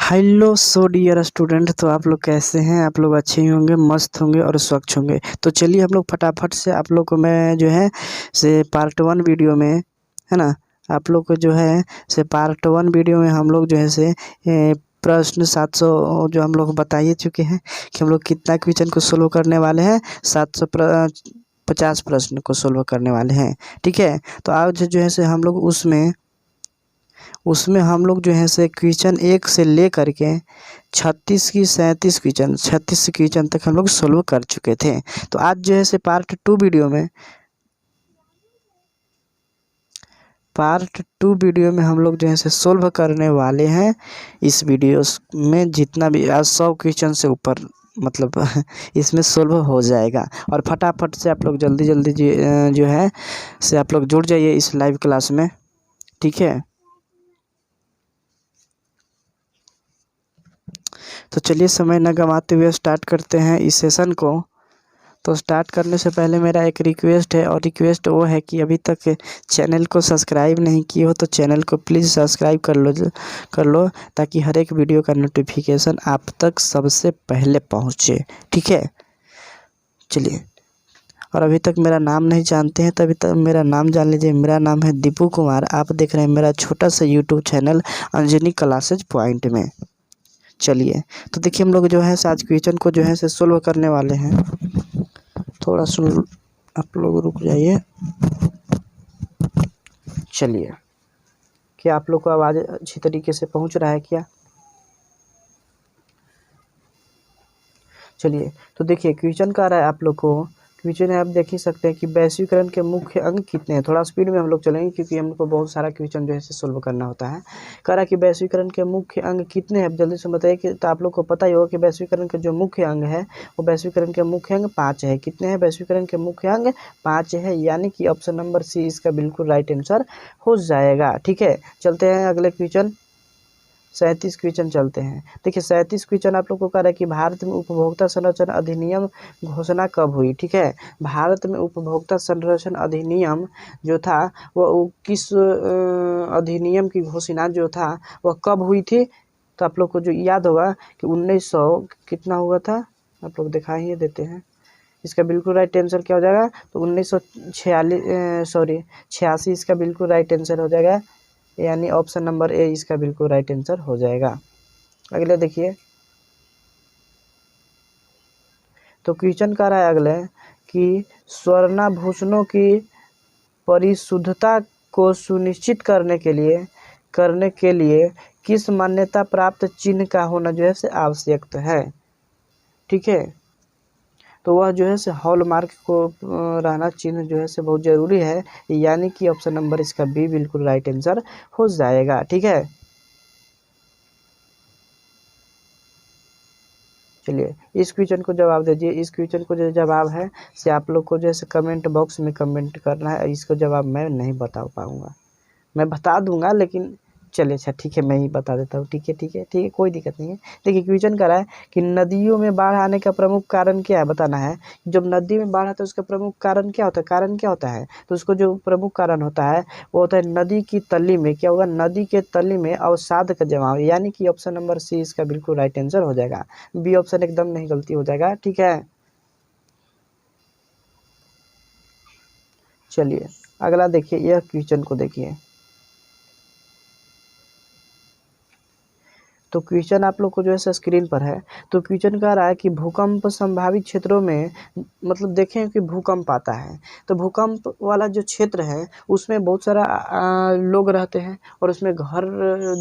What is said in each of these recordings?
Hello so dear student. तो आप लोग कैसे हैं? आप लोग अच्छे ही होंगे, मस्त होंगे और स्वच्छ होंगे। तो चलिए हम लोग फटाफट से आप लोग को मैं जो है से पार्ट 1 वीडियो में है ना, आप लोग को जो है से पार्ट 1 वीडियो में हम लोग जो है से प्रश्न 700 जो हम लोग बता ही चुके हैं कि हम लोग कितना क्वेश्चन को सोल्व करने वाले हैं। 750 प्रश्न को सोल्व करने वाले हैं। ठीक है, तो आज जो है से हम लोग उसमें उसमें हम लोग जो है से क्वेश्चन 1 से ले करके 36 क्वेश्चन तक हम लोग सोल्व कर चुके थे। तो आज जो है से पार्ट 2 वीडियो में हम लोग जो है से सोल्व करने वाले हैं। इस वीडियो में जितना भी आज 100 क्वेश्चन से ऊपर मतलब इसमें सोल्व हो जाएगा। और फटाफट से आप लोग जल्दी जल्दी जो है से आप लोग जुड़ जाइए इस लाइव क्लास में। ठीक है, तो चलिए समय न गंवाते हुए स्टार्ट करते हैं इस सेशन को। तो स्टार्ट करने से पहले मेरा एक रिक्वेस्ट है, और रिक्वेस्ट वो है कि अभी तक चैनल को सब्सक्राइब नहीं किए हो तो चैनल को प्लीज़ सब्सक्राइब कर लो ताकि हर एक वीडियो का नोटिफिकेशन आप तक सबसे पहले पहुँचे। ठीक है, चलिए। और अभी तक मेरा नाम नहीं जानते हैं तो अभी तक मेरा नाम जान लीजिए। मेरा नाम है दीपू कुमार। आप देख रहे हैं मेरा छोटा सा YouTube channel Anjani classes point में। चलिए, तो देखिए हम लोग जो है आज क्वेश्चन को जो है से सोल्व करने वाले हैं। थोड़ा सुन, आप लोग रुक जाइए। चलिए, क्या आप लोग को आवाज़ अच्छी तरीके से पहुंच रहा है क्या? चलिए, तो देखिए क्वेश्चन का रहा है आप लोग को। क्वेश्चन है, आप देख ही सकते हैं कि वैश्वीकरण के मुख्य अंग कितने हैं। थोड़ा स्पीड में हम लोग चलेंगे क्योंकि हमको बहुत सारा क्वेश्चन जो है से सोल्व करना होता है। कह रहा है कि वैश्वीकरण के मुख्य अंग कितने हैं। अब जल्दी से बताइए कि तो आप लोग को पता ही होगा कि वैश्वीकरण के जो मुख्य अंग है वो वैश्वीकरण के मुख्य अंग 5 है। कितने हैं वैश्वीकरण के मुख्य अंग? 5 है, यानी कि ऑप्शन नंबर सी इसका बिल्कुल राइट आंसर हो जाएगा। ठीक है, चलते हैं अगले क्वेश्चन 37 क्वेश्चन चलते हैं। देखिए 37 क्वेश्चन आप लोग को कह रहा है कि भारत में उपभोक्ता संरक्षण अधिनियम घोषणा कब हुई। ठीक है, भारत में उपभोक्ता संरक्षण अधिनियम जो था वो किस अधिनियम की घोषणा जो था वह कब हुई थी? तो आप लोग को जो याद होगा कि 1900 कितना हुआ था, आप लोग दिखा ही देते हैं। इसका बिल्कुल राइट आंसर क्या हो जाएगा? तो 86 इसका बिल्कुल राइट आंसर हो जाएगा, यानी ऑप्शन नंबर ए इसका बिल्कुल राइट आंसर हो जाएगा। अगले देखिए, तो क्वेश्चन कह रहा है अगले कि स्वर्णाभूषणों की परिशुद्धता को सुनिश्चित करने के लिए किस मान्यता प्राप्त चिन्ह का होना जो है से आवश्यक है। ठीक है, तो वह जो है से हॉलमार्क को रहना चिन्ह जो है से बहुत ज़रूरी है, यानी कि ऑप्शन नंबर इसका बी बिल्कुल राइट आंसर हो जाएगा। ठीक है, चलिए इस क्वेश्चन को जवाब दीजिए। इस क्वेश्चन को जो जवाब है से आप लोग को जैसे कमेंट बॉक्स में कमेंट करना है। इसको जवाब मैं नहीं बता पाऊँगा, मैं बता दूंगा लेकिन चलिए अच्छा ठीक है मैं ही बता देता हूँ। ठीक है ठीक है ठीक है, कोई दिक्कत नहीं है। देखिए क्वेश्चन कह रहा है कि नदियों में बाढ़ आने का प्रमुख कारण क्या है, बताना है। जब नदी में बाढ़ आता है उसका प्रमुख कारण क्या होता है? कारण क्या होता है? तो उसको जो प्रमुख कारण होता है वो होता है नदी की तली में क्या होगा? नदी के तली में अवसाद का जमाव, यानी कि ऑप्शन नंबर सी इसका बिल्कुल राइट आंसर हो जाएगा। बी ऑप्शन एकदम नहीं गलती हो जाएगा। ठीक है, चलिए अगला देखिए, यह क्वेश्चन को देखिए। तो क्वेश्चन आप लोग को जो है स्क्रीन पर है। तो क्वेश्चन कह रहा है कि भूकंप संभावित क्षेत्रों में मतलब देखें कि भूकंप आता है तो भूकंप वाला जो क्षेत्र है उसमें बहुत सारा लोग रहते हैं और उसमें घर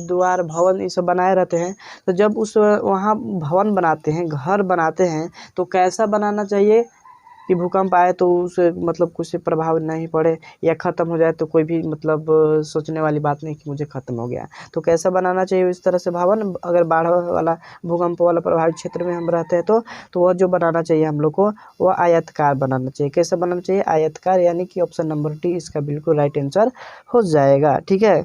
द्वार भवन ये सब बनाए रहते हैं। तो जब उस वहाँ भवन बनाते हैं, घर बनाते हैं, तो कैसा बनाना चाहिए कि भूकंप आए तो उसे मतलब कुछ से प्रभाव नहीं पड़े या ख़त्म हो जाए तो कोई भी मतलब सोचने वाली बात नहीं कि मुझे ख़त्म हो गया। तो कैसा बनाना चाहिए इस तरह से भवन, अगर बाढ़ वाला भूकंप वाला प्रभावित क्षेत्र में हम रहते हैं तो वह जो बनाना चाहिए हम लोग को वह आयतकार बनाना चाहिए। कैसा बनाना चाहिए? आयतकार, यानी कि ऑप्शन नंबर डी इसका बिल्कुल राइट आंसर हो जाएगा। ठीक है,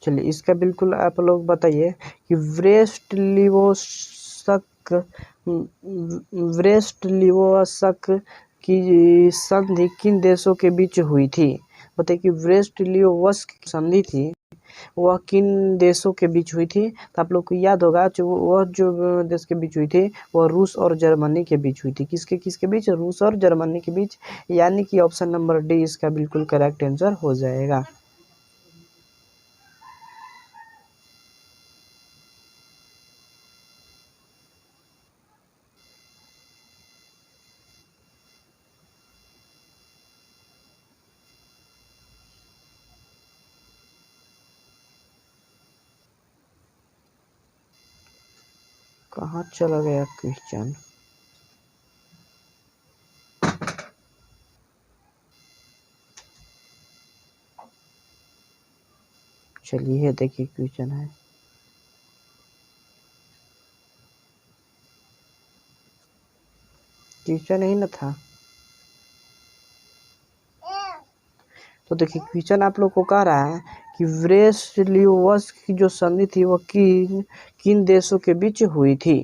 चलिए इसका बिल्कुल आप लोग बताइए कि व्रेस्ट लिवोसक की संधि किन देशों के बीच हुई थी। बताइए कि व्रेस्ट लिवोसक की संधि थी वह किन देशों के बीच हुई थी। तो आप लोग को याद होगा जो देश के बीच हुई थी वह रूस और जर्मनी के बीच हुई थी। किसके किसके बीच? रूस और जर्मनी के बीच, यानी कि ऑप्शन नंबर डी इसका बिल्कुल करेक्ट आंसर हो जाएगा। कहाँ चला गया क्वेश्चन? चलिए देखिए क्वेश्चन है। क्वेश्चन ही न था। तो देखिए क्वेश्चन आप लोग को कह रहा है कि व्रेस्ट-लिवोस की जो संधि थी वह किन किन देशों के बीच हुई थी।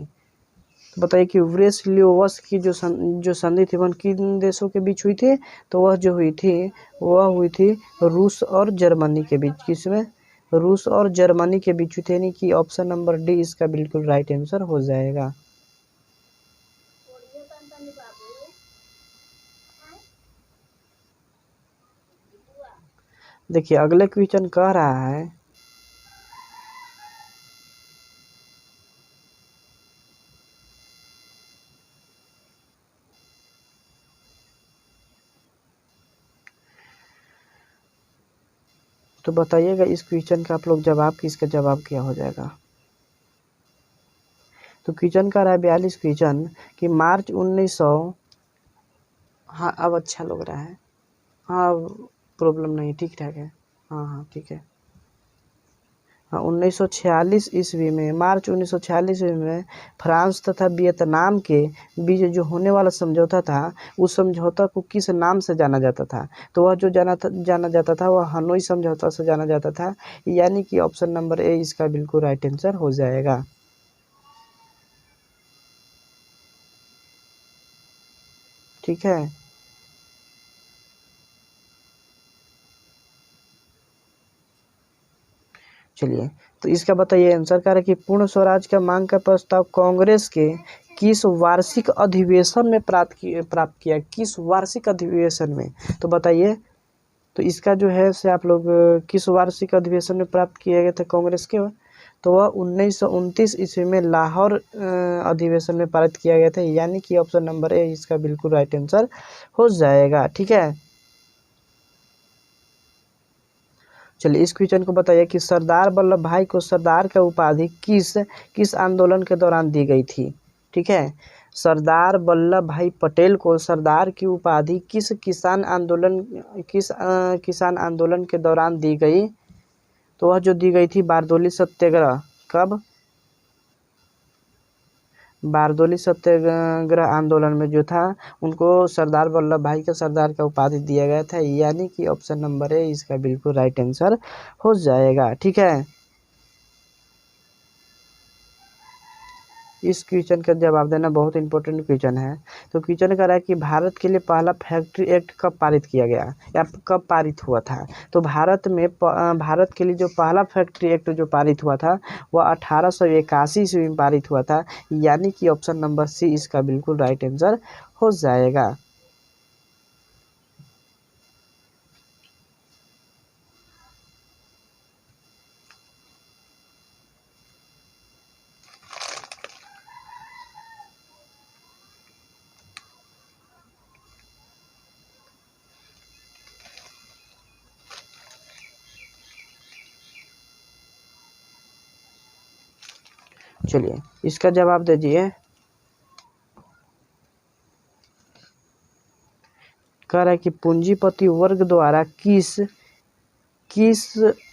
तो बताइए कि व्रेस्ट-लिवोस की जो संधि थी वह किन देशों के बीच हुई थी। तो वह हुई थी रूस और जर्मनी के बीच। किसमें? रूस और जर्मनी के बीच हुई थी, यानी कि ऑप्शन नंबर डी इसका बिल्कुल राइट आंसर हो जाएगा। देखिए अगले क्वेश्चन कह रहा है तो बताइएगा इस क्वेश्चन का आप लोग जवाब, किसका जवाब क्या हो जाएगा। तो क्वेश्चन का रहा है 42 क्वेश्चन कि मार्च 1900। हाँ अब अच्छा लग रहा है। हाँ प्रॉब्लम नहीं, ठीक ठाक है। हाँ हाँ ठीक है। हाँ 1946 ईस्वी में, मार्च 1946 ईस्वी में फ्रांस तथा वियतनाम के बीच जो होने वाला समझौता था उस समझौता को किस नाम से जाना जाता था। तो वह जो जाना जाता था वह हनोई समझौता से जाना जाता था, यानी कि ऑप्शन नंबर ए इसका बिल्कुल राइट आंसर हो जाएगा। ठीक है। चलिए तो इसका बताइए आंसर क्या है कि पूर्ण स्वराज का मांग का प्रस्ताव कांग्रेस के किस वार्षिक अधिवेशन में प्राप्त किया, किस वार्षिक अधिवेशन में। तो बताइए तो इसका जो है से आप लोग किस वार्षिक अधिवेशन में प्राप्त किया गया था कांग्रेस के। तो वह 1929 ईस्वी में लाहौर अधिवेशन में पारित किया गया था, यानी कि ऑप्शन नंबर ए इसका बिल्कुल राइट आंसर हो जाएगा। ठीक है। चलिए इस क्वेश्चन को बताइए कि सरदार वल्लभ भाई को सरदार का उपाधि किस किस आंदोलन के दौरान दी गई थी। ठीक है। सरदार वल्लभ भाई पटेल को सरदार की उपाधि किस किसान आंदोलन के दौरान दी गई। तो वह जो दी गई थी बारदोली सत्याग्रह। कब? बारदोली सत्याग्रह आंदोलन में जो था उनको सरदार वल्लभ भाई का सरदार का उपाधि दिया गया था, यानी कि ऑप्शन नंबर ए इसका बिल्कुल राइट आंसर हो जाएगा। ठीक है। इस क्वेश्चन का जवाब देना बहुत इंपॉर्टेंट क्वेश्चन है। तो क्वेश्चन कह रहा है कि भारत के लिए पहला फैक्ट्री एक्ट कब पारित किया गया या कब पारित हुआ था। तो भारत के लिए जो पहला फैक्ट्री एक्ट जो पारित हुआ था वह 1881 ईस्वी में पारित हुआ था, यानी कि ऑप्शन नंबर सी इसका बिल्कुल राइट आंसर हो जाएगा। चलिए इसका जवाब दीजिए। कह रहा है कि पूंजीपति वर्ग द्वारा किस किस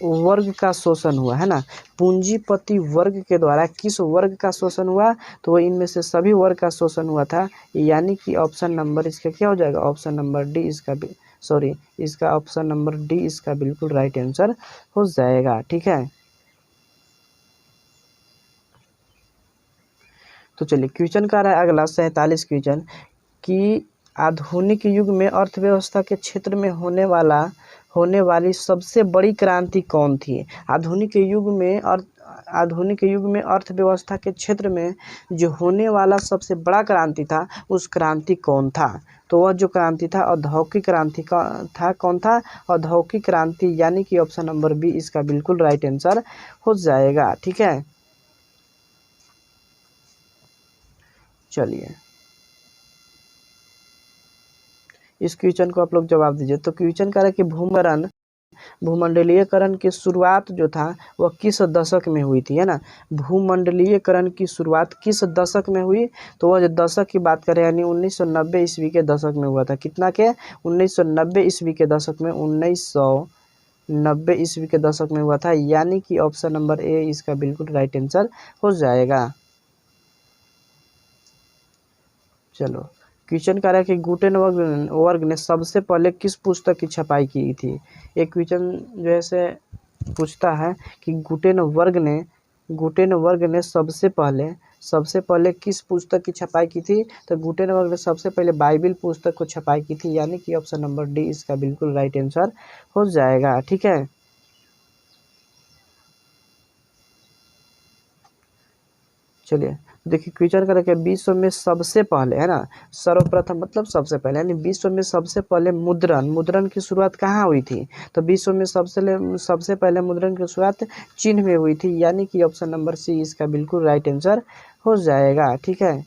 वर्ग का शोषण हुआ है ना। पूंजीपति वर्ग के द्वारा किस वर्ग का शोषण हुआ। तो वह इनमें से सभी वर्ग का शोषण हुआ था, यानी कि ऑप्शन नंबर इसका क्या हो जाएगा, ऑप्शन नंबर डी इसका सॉरी, इसका ऑप्शन नंबर डी इसका बिल्कुल राइट आंसर हो जाएगा। ठीक है, तो चलिए क्वेश्चन का रहा है अगला 47 क्वेश्चन कि आधुनिक युग में अर्थव्यवस्था के क्षेत्र में होने वाली सबसे बड़ी क्रांति कौन थी? आधुनिक युग में अर्थव्यवस्था के क्षेत्र में जो होने वाला सबसे बड़ा क्रांति था, उस क्रांति कौन था? तो वह जो क्रांति था औद्योगिक क्रांति का था। कौन था? औद्योगिक क्रांति, यानी कि ऑप्शन नंबर बी इसका बिल्कुल राइट आंसर हो जाएगा। ठीक है, चलिए इस क्वेश्चन को आप लोग जवाब दीजिए। तो क्वेश्चन कह रहा है कि भूमंडलीयकरण की शुरुआत जो था वह किस दशक में हुई थी, है ना। भूमंडलीयकरण की शुरुआत किस दशक में हुई? तो वह जो दशक की बात करें यानी 1990 ईस्वी के दशक में हुआ था। कितना के? 1990 ईस्वी के दशक में, 1990 ईस्वी के दशक में हुआ था, यानी कि ऑप्शन नंबर ए इसका बिल्कुल राइट आंसर हो जाएगा। चलो क्वेश्चन कह रहा है कि गुटेनबर्ग ने सबसे पहले किस पुस्तक की छपाई की थी? एक क्वेश्चन जो है से पूछता है कि गुटेनबर्ग ने सबसे पहले किस पुस्तक की छपाई की थी? तो गुटेनबर्ग ने सबसे पहले बाइबिल पुस्तक को छपाई की थी, यानी कि ऑप्शन नंबर डी इसका बिल्कुल राइट आंसर हो जाएगा। ठीक है, चलिए देखिए क्वेश्चन कर रखे विश्व में सबसे पहले, है ना, सर्वप्रथम मतलब सबसे पहले, यानी विश्व में सबसे पहले मुद्रण की शुरुआत कहाँ हुई थी? तो विश्व में सबसे पहले मुद्रण की शुरुआत चीन में हुई थी, यानी कि ऑप्शन नंबर सी इसका बिल्कुल राइट आंसर हो जाएगा। ठीक है,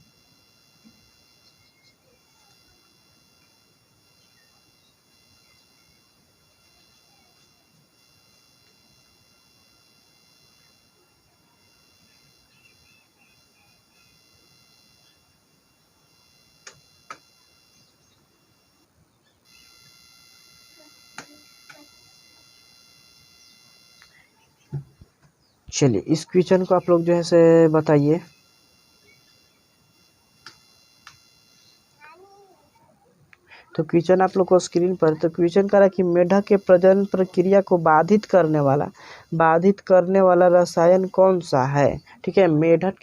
चलिए इस क्वेश्चन को आप लोग जो है से बताइए। तो क्वेश्चन आप लोग को स्क्रीन पर, तो क्वेश्चन कह रहा है कि मेढक के प्रजनन प्रक्रिया को बाधित करने वाला रसायन कौन सा है? ठीक है, मेढक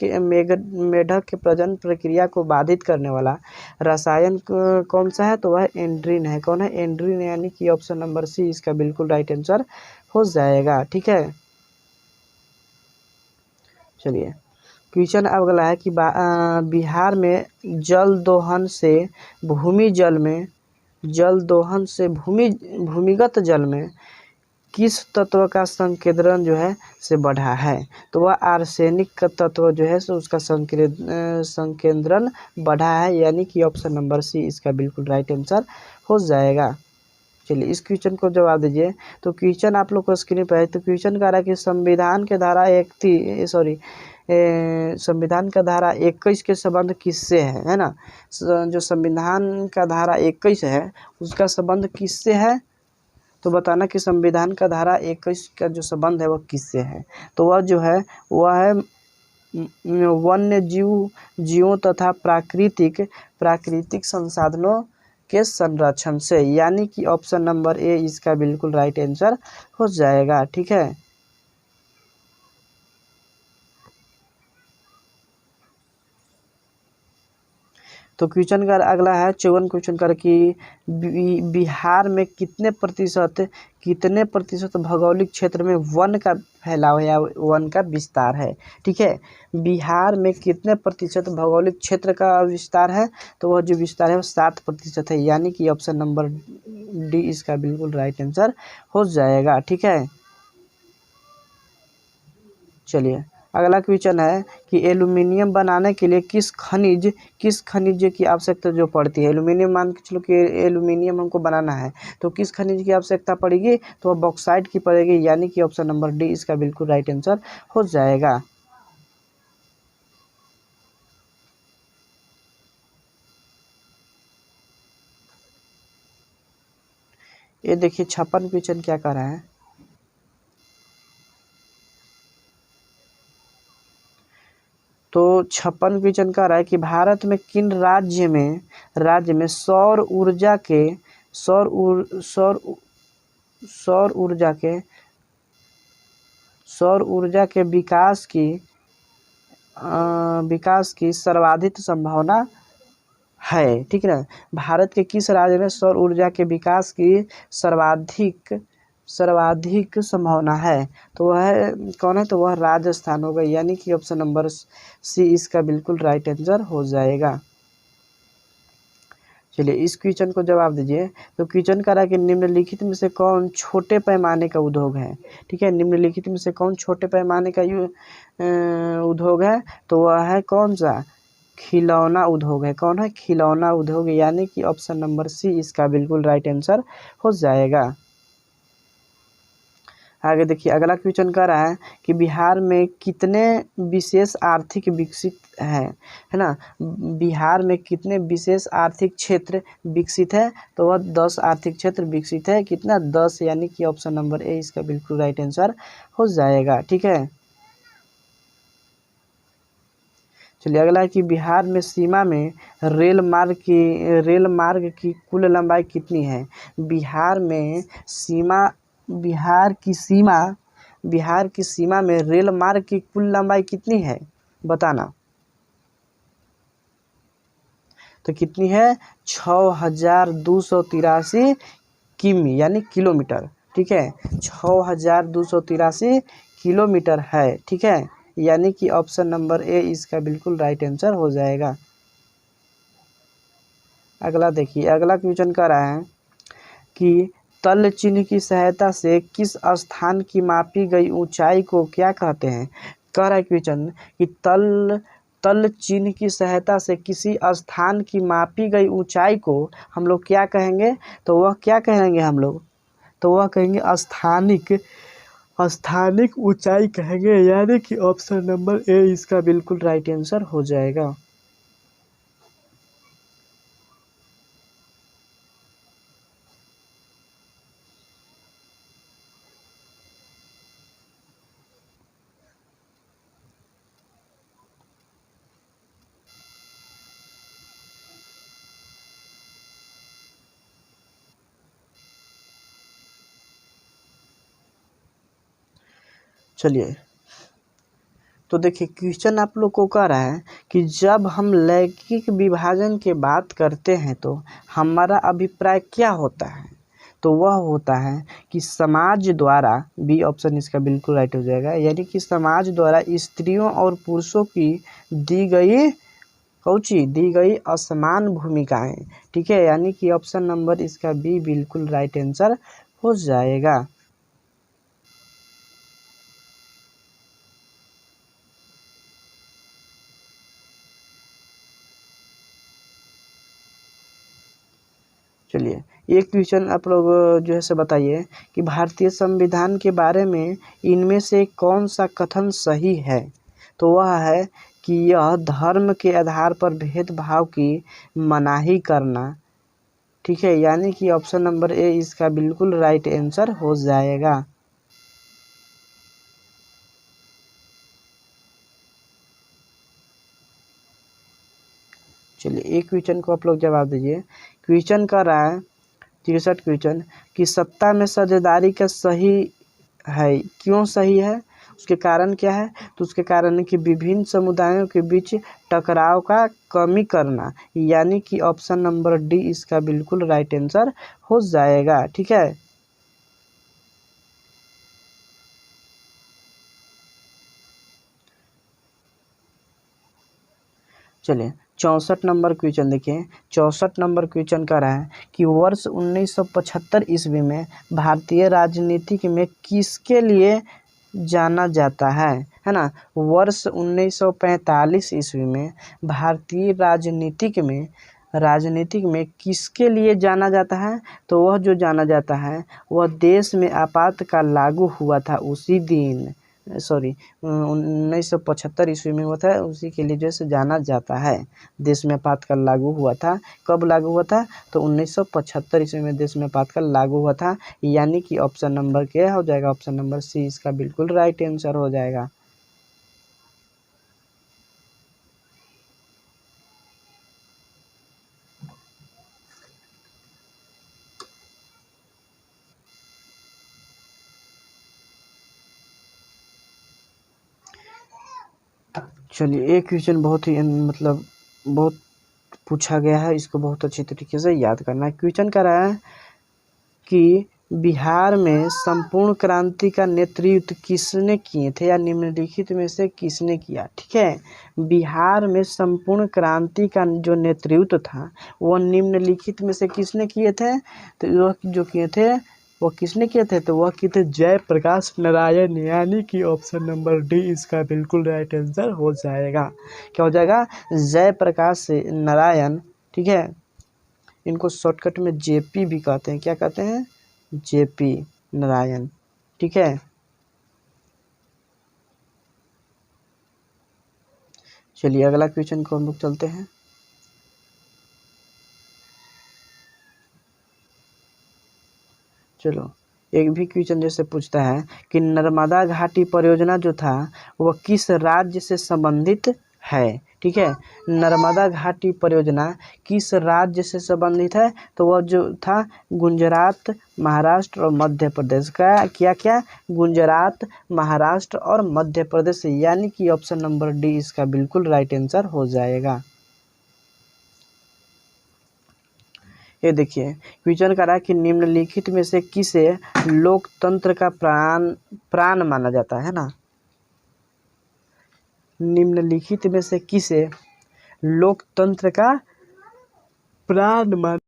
के प्रजनन प्रक्रिया को बाधित करने वाला रसायन कौन सा है? तो वह एंड्रीन है। कौन है? एंड्रीन, यानी कि ऑप्शन नंबर सी इसका बिल्कुल राइट आंसर हो जाएगा। ठीक है, चलिए क्वेश्चन अगला है कि बिहार में भूमिगत जल में किस तत्व का संकेंद्रण जो है से बढ़ा है? तो वह आर्सेनिक का तत्व जो है सो उसका संकेंद्रण बढ़ा है, यानी कि ऑप्शन नंबर सी इसका बिल्कुल राइट आंसर हो जाएगा। चलिए इस क्वेश्चन को जवाब दीजिए। तो क्वेश्चन आप लोग को स्क्रीन पर है। तो क्वेश्चन कह रहा है कि संविधान का धारा 21 के संबंध किससे है ना। जो संविधान का धारा 21 है उसका संबंध किससे है? तो बताना कि संविधान का धारा 21 का जो संबंध है वह किससे है? तो वह जो है वह है वन्य जीवों तथा प्राकृतिक संसाधनों के संरक्षण से, यानी कि ऑप्शन नंबर ए इसका बिल्कुल राइट आंसर हो जाएगा। ठीक है, तो क्वेश्चन का अगला है 54 क्वेश्चन कर कि बिहार में कितने प्रतिशत भौगोलिक क्षेत्र में वन का फैलाव या वन का विस्तार है? ठीक है, बिहार में कितने प्रतिशत भौगोलिक क्षेत्र का विस्तार है? तो वह जो विस्तार है वो 7% है, यानी कि ऑप्शन नंबर डी इसका बिल्कुल राइट आंसर हो जाएगा। ठीक है, चलिए अगला क्वेश्चन है कि एल्यूमिनियम बनाने के लिए किस खनिज की आवश्यकता जो पड़ती है? एल्यूमिनियम मान के चलो कि एल्यूमिनियम हमको बनाना है, तो किस खनिज की आवश्यकता पड़ेगी? तो वह बॉक्साइट की पड़ेगी, यानी कि ऑप्शन नंबर डी इसका बिल्कुल राइट आंसर हो जाएगा। ये देखिए 56 क्वेश्चन क्या कर रहा है। तो 56 क्वेश्चन कह रहा है कि भारत में किन राज्य में सौर ऊर्जा के सौर ऊर सौर सौर ऊर्जा के सौर ऊर्जा के विकास की सर्वाधिक संभावना है। ठीक है ना। भारत के किस राज्य में सौर ऊर्जा के विकास की सर्वाधिक संभावना है? तो वह कौन है? तो वह राजस्थान होगा, यानी कि ऑप्शन नंबर सी इसका बिल्कुल राइट आंसर हो जाएगा। चलिए इस क्वेश्चन को जवाब दीजिए। तो क्वेश्चन कह रहा है कि निम्नलिखित में से कौन छोटे पैमाने का उद्योग है? ठीक है, निम्नलिखित में से कौन छोटे पैमाने का उद्योग है? तो वह है कौन सा? खिलौना उद्योग है। कौन है? खिलौना उद्योग, यानी कि ऑप्शन नंबर सी इसका बिल्कुल राइट आंसर हो जाएगा। आगे देखिए, अगला क्वेश्चन कह रहा है कि बिहार में कितने विशेष आर्थिक विकसित है ना? बिहार में कितने विशेष आर्थिक क्षेत्र विकसित है? तो वह 10 आर्थिक क्षेत्र विकसित है। कितना? 10, यानी कि ऑप्शन नंबर ए इसका बिल्कुल राइट आंसर हो जाएगा। ठीक है। चलिए अगला है कि बिहार में सीमा में रेल मार्ग की कुल लंबाई कितनी है? बिहार में बिहार की सीमा में रेल मार्ग की कुल लंबाई कितनी है? बताना। तो कितनी है? 6283 किमी, यानी किलोमीटर। ठीक है, 6283 किलोमीटर है। ठीक है, यानी कि ऑप्शन नंबर ए इसका बिल्कुल राइट आंसर हो जाएगा। अगला देखिए, अगला क्वेश्चन कह रहा है कि तल चिन्ह की सहायता से किस स्थान की मापी गई ऊंचाई को क्या कहते हैं? कह रहा है क्वेश्चन कि तल चिन्ह की सहायता से किसी स्थान की मापी गई ऊंचाई को हम लोग क्या कहेंगे? तो वह क्या कहेंगे हम लोग? तो वह कहेंगे स्थानिक ऊंचाई कहेंगे, यानी कि ऑप्शन नंबर ए इसका बिल्कुल राइट आंसर हो जाएगा। चलिए, तो देखिए क्वेश्चन आप लोग को कह रहा है कि जब हम लैंगिक विभाजन की बात करते हैं तो हमारा अभिप्राय क्या होता है? तो वह होता है कि समाज द्वारा, बी ऑप्शन इसका बिल्कुल राइट हो जाएगा, यानी कि समाज द्वारा स्त्रियों और पुरुषों की दी गई असमान भूमिकाएं। ठीक है, यानी कि ऑप्शन नंबर इसका बी बिल्कुल राइट आंसर हो जाएगा। चलिए एक क्वेश्चन आप लोग जो है से बताइए कि भारतीय संविधान के बारे में इनमें से कौन सा कथन सही है? तो वह है कि यह धर्म के आधार पर भेदभाव की मनाही करना। ठीक है, यानी कि ऑप्शन नंबर ए इसका बिल्कुल राइट आंसर हो जाएगा। चलिए एक क्वेश्चन को आप लोग जवाब दीजिए। क्वेश्चन कर रहा है 63 क्वेश्चन कि सत्ता में साझेदारी का सही है, क्यों सही है? उसके कारण क्या है? तो उसके कारण है कि विभिन्न समुदायों के बीच टकराव का कमी करना, यानी कि ऑप्शन नंबर डी इसका बिल्कुल राइट आंसर हो जाएगा। ठीक है। चलिए 64 नंबर क्वेश्चन देखिए। 64 नंबर क्वेश्चन कह रहा है कि वर्ष 1975 ईस्वी में भारतीय राजनीति में किसके लिए जाना जाता है ना? वर्ष 1945 ईस्वी में भारतीय राजनीतिक में किसके लिए जाना जाता है? तो वह जो जाना जाता है वह देश में आपातकाल लागू हुआ था उसी दिन, सॉरी 1975 ईस्वी में हुआ था, उसी के लिए जैसे जाना जाता है। देश में आपातकाल लागू हुआ था। कब लागू हुआ था? तो 1975 ईस्वी में देश में आपातकाल लागू हुआ था, यानी कि ऑप्शन नंबर क्या हो जाएगा? ऑप्शन नंबर सी इसका बिल्कुल राइट आंसर हो जाएगा। चलिए एक क्वेश्चन बहुत ही मतलब बहुत पूछा गया है, इसको बहुत अच्छी तरीके से याद करना है। क्वेश्चन कह रहा है कि बिहार में संपूर्ण क्रांति का नेतृत्व किसने किए थे या निम्नलिखित में से किसने किया। ठीक है, बिहार में संपूर्ण क्रांति का जो नेतृत्व था वो निम्नलिखित में से किसने किए थे, तो वह जो किए थे वो किसने किए थे, तो वह किए थे जयप्रकाश नारायण, यानी कि ऑप्शन नंबर डी इसका बिल्कुल राइट आंसर हो जाएगा। क्या हो जाएगा, जयप्रकाश नारायण। ठीक है, इनको शॉर्टकट में जेपी भी कहते हैं। क्या कहते हैं, जेपी नारायण। ठीक है, चलिए अगला क्वेश्चन को हम लोग चलते हैं। चलो एक भी क्वेश्चन जैसे पूछता है कि नर्मदा घाटी परियोजना जो था वह किस राज्य से संबंधित है। ठीक है, नर्मदा घाटी परियोजना किस राज्य से संबंधित है, तो वह जो था गुजरात, महाराष्ट्र और मध्य प्रदेश का। क्या क्या, गुजरात, महाराष्ट्र और मध्य प्रदेश, यानी कि ऑप्शन नंबर डी इसका बिल्कुल राइट आंसर हो जाएगा। ये देखिए क्वेश्चन कह रहा है कि निम्नलिखित में से किसे लोकतंत्र का प्राण माना जाता है ना। निम्नलिखित में से किसे लोकतंत्र का प्राण मान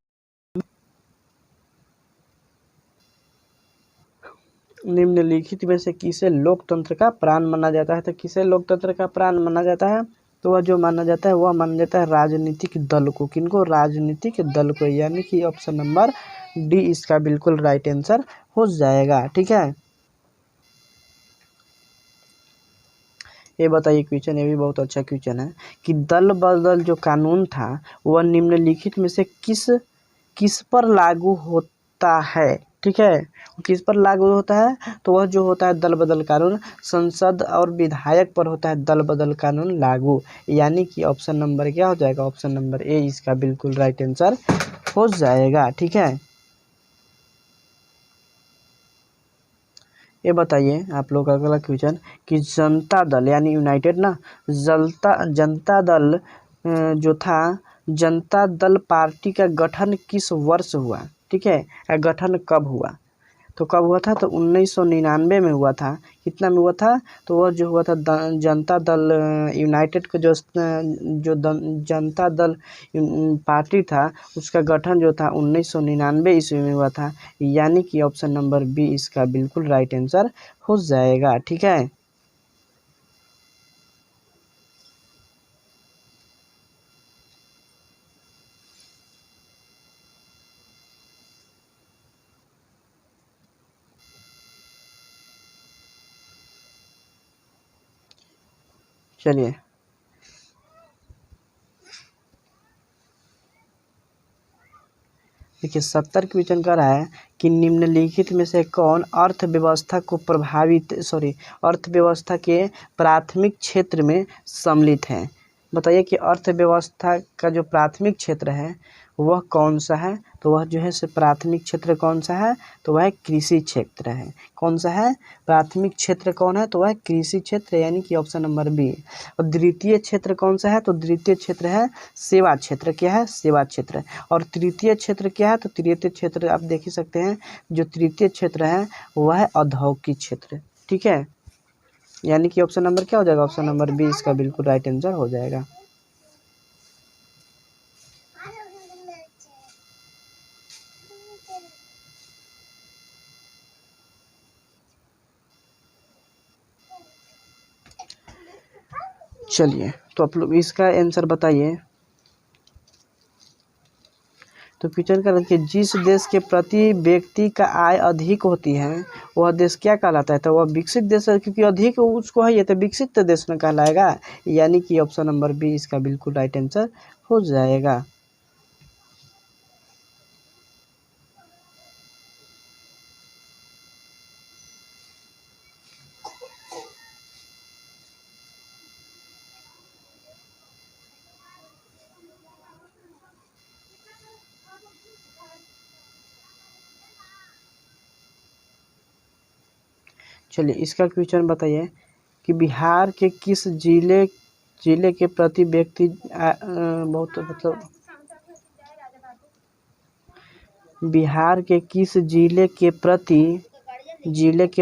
निम्नलिखित में से किसे लोकतंत्र का प्राण माना जाता है, तो किसे लोकतंत्र का प्राण माना जाता है, तो वह जो माना जाता है वह माना जाता है राजनीतिक दल को। किनको, राजनीतिक दल को, यानी कि ऑप्शन नंबर डी इसका बिल्कुल राइट आंसर हो जाएगा। ठीक है, ये बताइए क्वेश्चन, ये भी बहुत अच्छा क्वेश्चन है कि दल बदल जो कानून था वह निम्नलिखित में से किस पर लागू होता है। ठीक है, किस पर लागू होता है, तो वह जो होता है दल बदल कानून संसद और विधायक पर होता है दल बदल कानून लागू, यानी कि ऑप्शन नंबर क्या हो जाएगा, ऑप्शन नंबर ए इसका बिल्कुल राइट आंसर हो जाएगा। ठीक है, ये बताइए आप लोग का अगला क्वेश्चन कि जनता दल यानी यूनाइटेड ना, जनता दल जो था, जनता दल पार्टी का गठन किस वर्ष हुआ। ठीक है, या गठन कब हुआ, तो कब हुआ था, तो 1999 में हुआ था। कितना में हुआ था, तो वह जो हुआ था जनता दल यूनाइटेड का जनता दल पार्टी था उसका गठन जो था 1999 ईस्वी में हुआ था, यानी कि ऑप्शन नंबर बी इसका बिल्कुल राइट आंसर हो जाएगा। ठीक है, चलिए देखिए 70 क्वेश्चन कर रहा है कि निम्नलिखित में से कौन अर्थव्यवस्था के प्राथमिक क्षेत्र में सम्मिलित है। बताइए कि अर्थव्यवस्था का जो प्राथमिक क्षेत्र है वह कौन सा है, तो वह जो है प्राथमिक क्षेत्र कौन सा है, तो वह कृषि क्षेत्र है। कौन सा है, प्राथमिक क्षेत्र कौन है, तो वह कृषि क्षेत्र, यानी कि ऑप्शन नंबर बी। और द्वितीय क्षेत्र कौन सा है, तो द्वितीय क्षेत्र है सेवा क्षेत्र। क्या है, सेवा क्षेत्र। और तृतीय क्षेत्र क्या है, तो तृतीय क्षेत्र आप देख ही सकते हैं, जो तृतीय क्षेत्र है वह है औद्योगिक क्षेत्र। ठीक है, यानी कि ऑप्शन नंबर क्या हो जाएगा, ऑप्शन नंबर बी इसका बिल्कुल राइट आंसर हो जाएगा। चलिए तो आप लोग इसका आंसर बताइए। तो क्वेश्चन का कि जिस देश के प्रति व्यक्ति का आय अधिक होती है वह देश क्या कहलाता है, तो वह विकसित देश है, क्योंकि अधिक उसको है ये तो विकसित देश में कहलाएगा, यानी कि ऑप्शन नंबर बी इसका बिल्कुल राइट आंसर हो जाएगा। चलिए इसका क्वेश्चन बताइए कि बिहार के किस जिले जिले के प्रति व्यक्ति बहुत मतलब बिहार के किस जिले के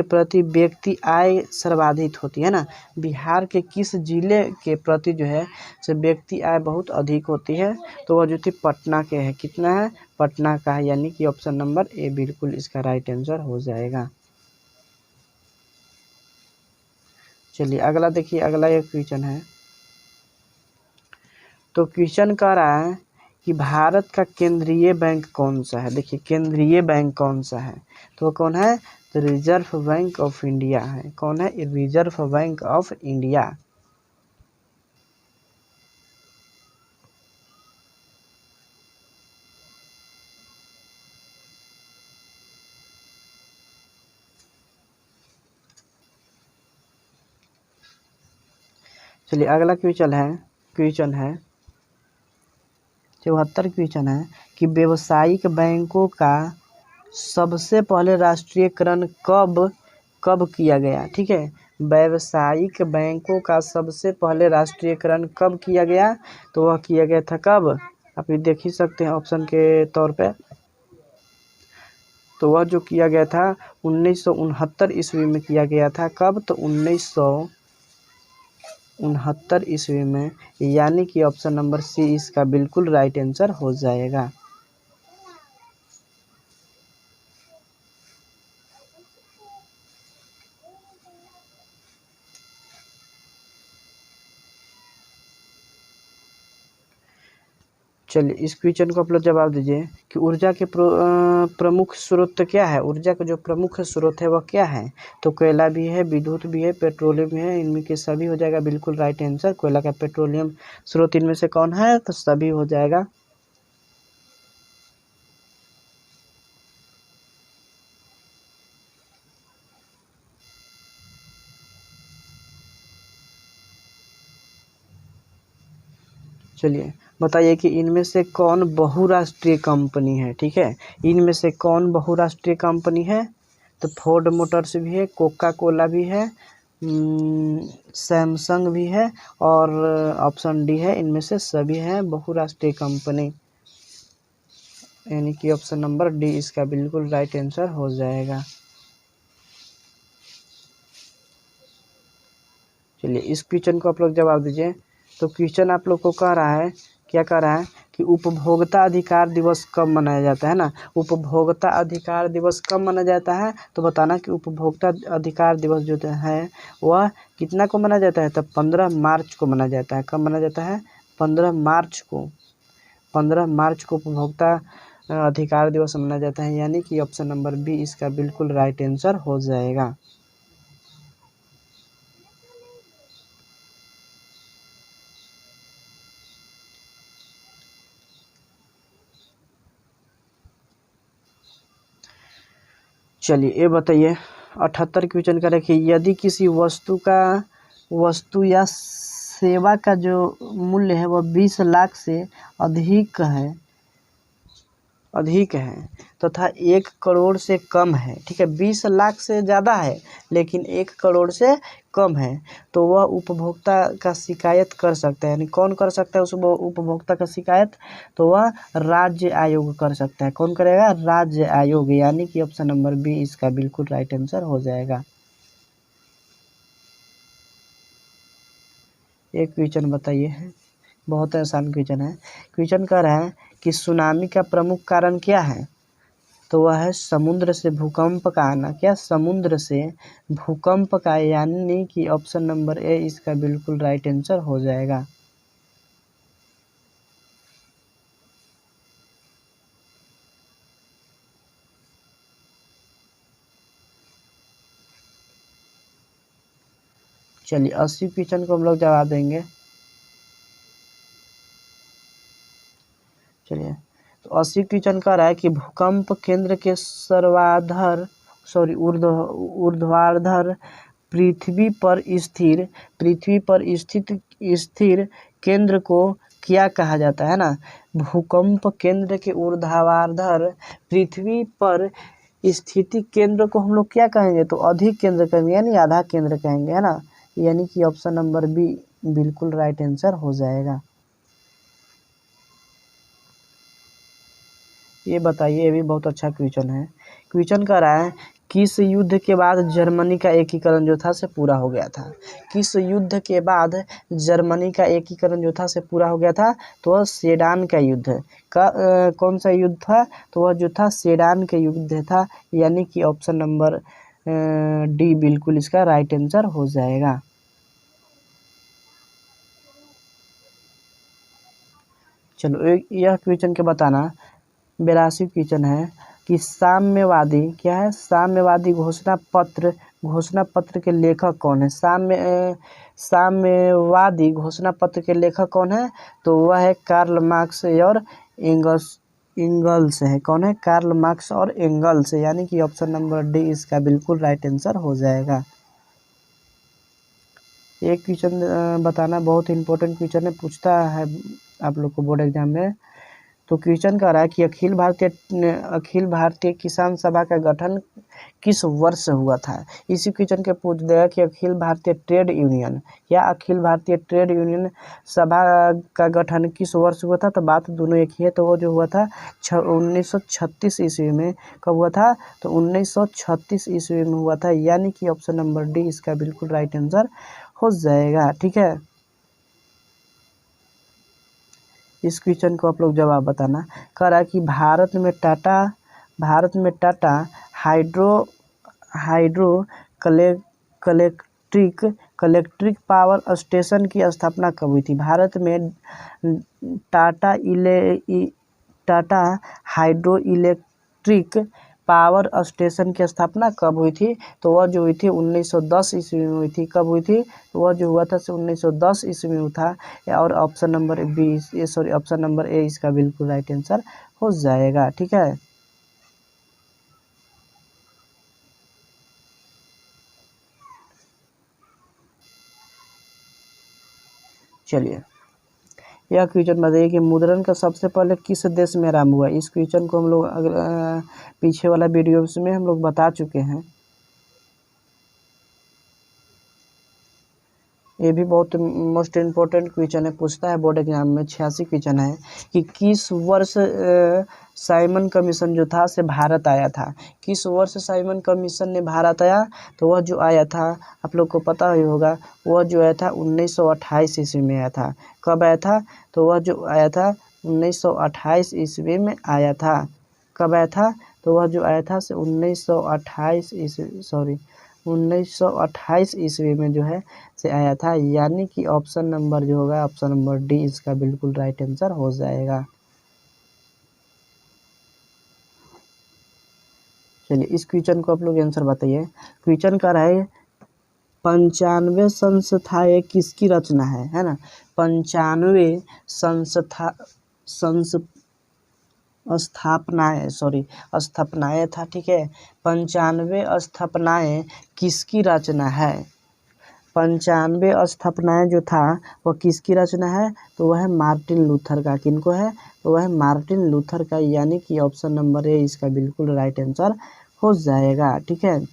प्रति व्यक्ति आय सर्वाधिक होती है ना। बिहार के किस जिले के प्रति जो है से व्यक्ति आय बहुत अधिक होती है, तो वह जो थी पटना के है। कितना है? पटना का है, यानी कि ऑप्शन नंबर ए बिल्कुल इसका राइट आंसर हो जाएगा। चलिए अगला देखिए, अगला एक क्वेश्चन है। तो क्वेश्चन कह रहा है कि भारत का केंद्रीय बैंक कौन सा है। देखिए केंद्रीय बैंक कौन सा है, तो वो कौन है? तो रिजर्व बैंक ऑफ इंडिया है। कौन है? Reserve bank of India. चलिए अगला क्वेश्चन है 74 क्वेश्चन है कि व्यावसायिक बैंकों का सबसे पहले राष्ट्रीयकरण कब किया गया। ठीक है, व्यावसायिक बैंकों का सबसे पहले राष्ट्रीयकरण कब किया गया, तो वह किया गया था कब? आप ये देख ही सकते हैं ऑप्शन के तौर पे। तो वह जो किया गया था 1969 ईस्वी में किया गया था। कब? तो 1969 ईस्वी में, यानी कि ऑप्शन नंबर सी इसका बिल्कुल राइट आंसर हो जाएगा। चलिए इस क्वेश्चन को आप लोग जवाब दीजिए कि ऊर्जा के प्रमुख स्रोत क्या है। ऊर्जा का जो प्रमुख स्रोत है वह क्या है, तो कोयला भी है, विद्युत भी है, पेट्रोलियम भी है। इनमें के सभी हो जाएगा बिल्कुल राइट आंसर। कोयला का पेट्रोलियम स्रोत इनमें से कौन है, तो सभी हो जाएगा। चलिए बताइए कि इनमें से कौन बहुराष्ट्रीय कंपनी है। ठीक है, इनमें से कौन बहुराष्ट्रीय कंपनी है, तो फोर्ड मोटर्स भी है, कोका कोला भी है, सैमसंग भी है, और ऑप्शन डी है इनमें से सभी हैं बहुराष्ट्रीय कंपनी, यानी कि ऑप्शन नंबर डी इसका बिल्कुल राइट आंसर हो जाएगा। चलिए इस क्वेश्चन को आप लोग जवाब दीजिए। तो क्वेश्चन आप लोग को कह रहा है, क्या कह रहा है कि उपभोक्ता अधिकार दिवस कब मनाया जाता है ना। उपभोक्ता अधिकार दिवस कब मनाया जाता है, तो बताना कि उपभोक्ता अधिकार दिवस जो है वह कितना को मनाया जाता है, तो 15 मार्च को मनाया जाता है। कब मनाया जाता है? 15 मार्च को। 15 मार्च को उपभोक्ता अधिकार दिवस मनाया जाता है, यानी कि ऑप्शन नंबर बी इसका बिल्कुल राइट आंसर हो जाएगा। चलिए ये बताइए 78 क्वेश्चन का रखिए। यदि किसी वस्तु या सेवा का जो मूल्य है वह 20 लाख से अधिक है तथा 1 करोड़ से कम है। ठीक है, 20 लाख से ज़्यादा है लेकिन 1 करोड़ से कम है, तो वह उपभोक्ता का शिकायत कर सकता है। यानी कौन कर सकता है उस उपभोक्ता का शिकायत, तो वह राज्य आयोग कर सकता है। कौन करेगा? राज्य आयोग, यानी कि ऑप्शन नंबर बी इसका बिल्कुल राइट आंसर हो जाएगा। एक क्वेश्चन बताइए, बहुत आसान क्वेश्चन है। क्वेश्चन कह रहा है कि सुनामी का प्रमुख कारण क्या है, तो वह है समुद्र से भूकंप का आना। क्या? समुद्र से भूकंप का, यानी कि ऑप्शन नंबर ए इसका बिल्कुल राइट आंसर हो जाएगा। चलिए 80 क्वेश्चन को हम लोग जवाब देंगे। चलिए तो 80 क्वेश्चन कह रहा है कि भूकंप केंद्र के ऊर्ध्वाधर पृथ्वी पर स्थिर केंद्र को क्या कहा जाता है ना। भूकंप केंद्र के ऊर्ध्वाधर पृथ्वी पर स्थिति केंद्र को हम लोग क्या कहेंगे, तो अधिक केंद्र कहेंगे, यानी आधा केंद्र कहेंगे, है ना। यानी कि ऑप्शन नंबर बी बिल्कुल राइट आंसर हो जाएगा। ये बताइए, ये भी बहुत अच्छा क्वेश्चन है। क्वेश्चन कह रहा है किस युद्ध के बाद जर्मनी का एकीकरण जो था से पूरा हो गया था। किस युद्ध के बाद जर्मनी का एकीकरण जो था से पूरा हो गया था, तो वह सेडान का युद्ध का कौन सा युद्ध था, तो वह जो था सेडान का युद्ध था, यानी कि ऑप्शन नंबर डी बिल्कुल इसका राइट आंसर हो जाएगा। चलो यह क्वेश्चन के बताना 82 क्वेश्चन है कि साम्यवादी क्या है, साम्यवादी घोषणा पत्र के लेखक कौन है। साम्यवादी घोषणा पत्र के लेखक कौन है, तो वह है कार्ल मार्क्स और एंगल्स है। कौन है, कार्ल मार्क्स और एंगल्स, यानी कि ऑप्शन नंबर डी इसका बिल्कुल राइट आंसर हो जाएगा। एक क्वेश्चन बताना, बहुत इंपॉर्टेंट क्वेश्चन है, पूछता है आप लोग को बोर्ड एग्जाम में। तो क्वेश्चन कह रहा है कि अखिल भारतीय किसान सभा का गठन किस वर्ष हुआ था। इसी क्वेश्चन के पूछ देगा कि अखिल भारतीय ट्रेड यूनियन या अखिल भारतीय ट्रेड यूनियन सभा का गठन किस वर्ष हुआ था, तो बात दोनों एक ही है। तो वो जो हुआ था 1936 ईस्वी में। कब हुआ था, तो 1936 ईस्वी में हुआ था, यानी कि ऑप्शन नंबर डी इसका बिल्कुल राइट आंसर हो जाएगा। ठीक है, इस क्वेश्चन को आप लोग जवाब बताना। कह रहा है कि भारत में टाटा हाइड्रो कलेक्ट्रिक पावर स्टेशन की स्थापना कब हुई थी। भारत में Tata hydro electric power station की स्थापना कब हुई थी, तो वह जो हुई थी 1910 ईस्वी में हुई थी। कब हुई थी, तो वह जो हुआ था 1910 ईस्वी में था। और ऑप्शन नंबर ए इसका बिल्कुल राइट आंसर हो जाएगा। ठीक है, चलिए यह क्वेश्चन बताइए कि मुद्रण का सबसे पहले किस देश में आरंभ हुआ। इस क्वेश्चन को हम लोग पीछे वाला वीडियो में हम लोग बता चुके हैं। ये भी बहुत मोस्ट इम्पोर्टेंट क्वेश्चन है, पूछता है बोर्ड एग्जाम में। 86 क्वेश्चन है कि किस वर्ष साइमन कमीशन जो था से भारत आया था। किस वर्ष साइमन कमीशन ने भारत आया, तो वह जो आया था आप लोग को पता ही होगा, वह जो आया था 1928 ईस्वी में आया था। कब आया था, तो वह जो आया था 1928 ईस्वी में आया था। कब आया था, तो वह जो आया था से 1928 ईस्वी में जो है से आया था, यानी कि ऑप्शन नंबर जो होगा ऑप्शन नंबर डी इसका बिल्कुल राइट आंसर हो जाएगा। चलिए इस क्वेश्चन को आप लोग आंसर बताइए। क्वेश्चन कर रहा है 95 संस्थाएं किसकी रचना है ना। 95 स्थापनाएं था। ठीक है, 95 स्थापनाएं किसकी रचना है। 95 स्थापनाएं जो था वह किसकी रचना है, तो वह है मार्टिन लूथर का। किनको है, तो वह है मार्टिन लूथर का, यानी कि ऑप्शन नंबर ए इसका बिल्कुल राइट आंसर हो जाएगा। ठीक है,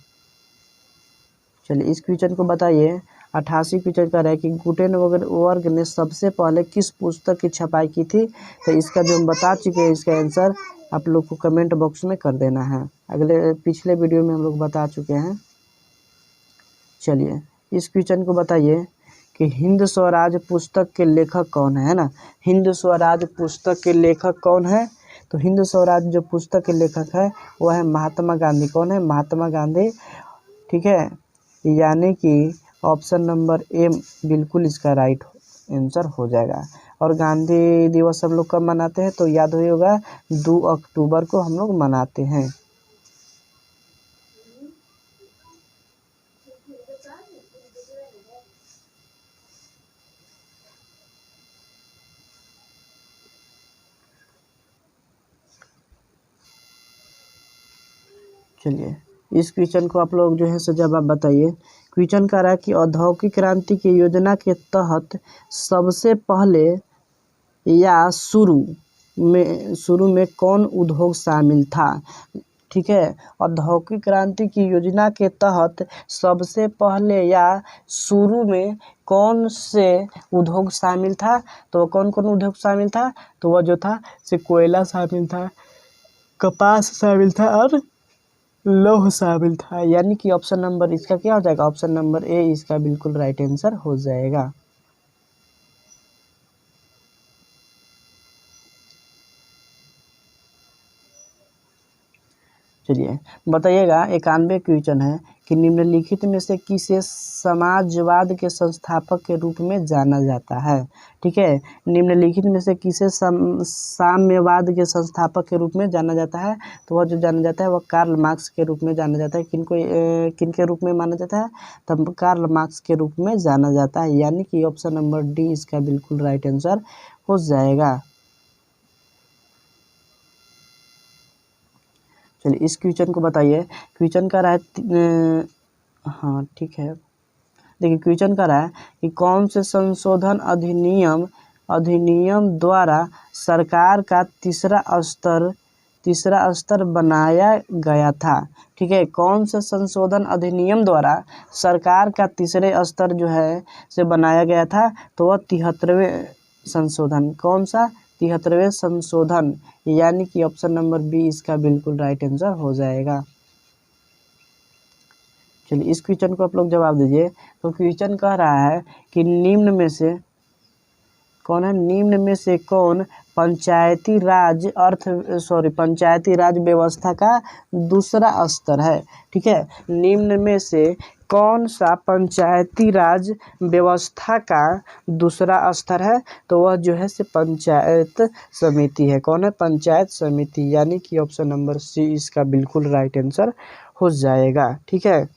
चलिए इस क्वेश्चन को बताइए। 88 क्वेश्चन का है कि गुटेनबर्ग ने सबसे पहले किस पुस्तक की छपाई की थी, तो इसका जो हम बता चुके हैं, इसका आंसर आप लोग को कमेंट बॉक्स में कर देना है। पिछले वीडियो में हम लोग बता चुके हैं। चलिए इस क्वेश्चन को बताइए कि हिंद स्वराज पुस्तक के लेखक कौन है ना। हिंद स्वराज पुस्तक के लेखक कौन है, तो हिंद स्वराज जो पुस्तक के लेखक है वह है महात्मा गांधी। कौन है, महात्मा गांधी। ठीक है, यानी कि ऑप्शन नंबर ए बिल्कुल इसका राइट आंसर हो जाएगा। और गांधी दिवस हम लोग कब मनाते हैं, तो याद ही होगा 2 अक्टूबर को हम लोग मनाते हैं। चलिए इस क्वेश्चन को आप लोग जो है सो जवाब बताइए। क्वेश्चन कह रहा है कि औद्योगिक क्रांति की योजना के तहत सबसे पहले या शुरू में कौन उद्योग शामिल था। ठीक है। औद्योगिक क्रांति की योजना के तहत सबसे पहले या शुरू में कौन से उद्योग शामिल था? तो कौन कौन उद्योग शामिल था? तो वह जो था से कोयला शामिल था, कपास शामिल था और लौह शामिल था। यानी कि ऑप्शन नंबर इसका क्या हो जाएगा? ऑप्शन नंबर ए इसका बिल्कुल राइट आंसर हो जाएगा। चलिए बताइएगा, 91 क्वेश्चन है कि निम्नलिखित में से किसे समाजवाद के संस्थापक के रूप में जाना जाता है? ठीक है, निम्नलिखित में से किसे साम्यवाद के संस्थापक के रूप में जाना जाता है? तो वह जो जाना जाता है वह कार्ल मार्क्स के रूप में जाना जाता है। किनके रूप में माना जाता है? तब कार्ल मार्क्स के रूप में जाना जाता है। यानी कि ऑप्शन नंबर डी इसका बिल्कुल राइट आंसर हो जाएगा। चलिए इस क्वेश्चन को बताइए। क्वेश्चन का रहा है हाँ ठीक है, देखिए क्वेश्चन का रहा है कि कौन से संशोधन अधिनियम द्वारा सरकार का तीसरा स्तर बनाया गया था? ठीक है, कौन से संशोधन अधिनियम द्वारा सरकार का तीसरे स्तर जो है से बनाया गया था? तो वह 73वें संशोधन। कौन सा? 73वें संशोधन। यानी कि ऑप्शन नंबर बी इसका बिल्कुल राइट आंसर हो जाएगा। चलिए इस क्वेश्चन को आप लोग जवाब दीजिए। तो क्वेश्चन कह रहा है कि निम्न में से कौन पंचायती राज व्यवस्था का दूसरा स्तर है? ठीक है, निम्न में से कौन सा पंचायती राज व्यवस्था का दूसरा स्तर है? तो वह जो है से पंचायत समिति है। कौन है? पंचायत समिति। यानी कि ऑप्शन नंबर सी इसका बिल्कुल राइट आंसर हो जाएगा। ठीक है,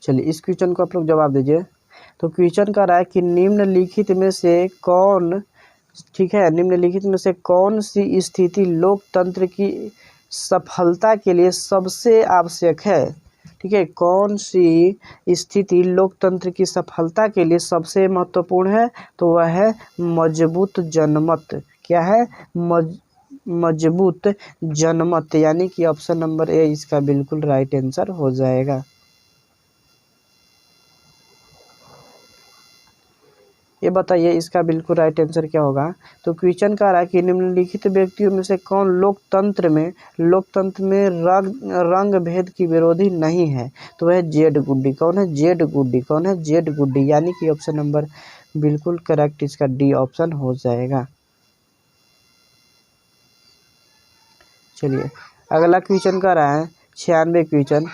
चलिए इस क्वेश्चन को आप लोग जवाब दीजिए। तो क्वेश्चन कह रहा है कि निम्नलिखित में से कौन, ठीक है, निम्नलिखित में से कौन सी स्थिति लोकतंत्र की सफलता के लिए सबसे आवश्यक है? ठीक है, कौन सी स्थिति लोकतंत्र की सफलता के लिए सबसे महत्वपूर्ण है? तो वह है मजबूत जनमत। क्या है? मजबूत जनमत। यानी कि ऑप्शन नंबर ए इसका बिल्कुल राइट आंसर हो जाएगा। ये बताइए इसका बिल्कुल राइट आंसर क्या होगा? तो क्वेश्चन कह रहा है कि निम्नलिखित व्यक्तियों में से कौन लोकतंत्र में रंग भेद की विरोधी नहीं है? तो वह जेड गुड्डी। कौन है? जेड गुड्डी। कौन है? जेड गुड्डी। यानी कि ऑप्शन नंबर बिल्कुल करेक्ट इसका डी ऑप्शन हो जाएगा। चलिए अगला क्वेश्चन कह रहा है 96 क्वेश्चन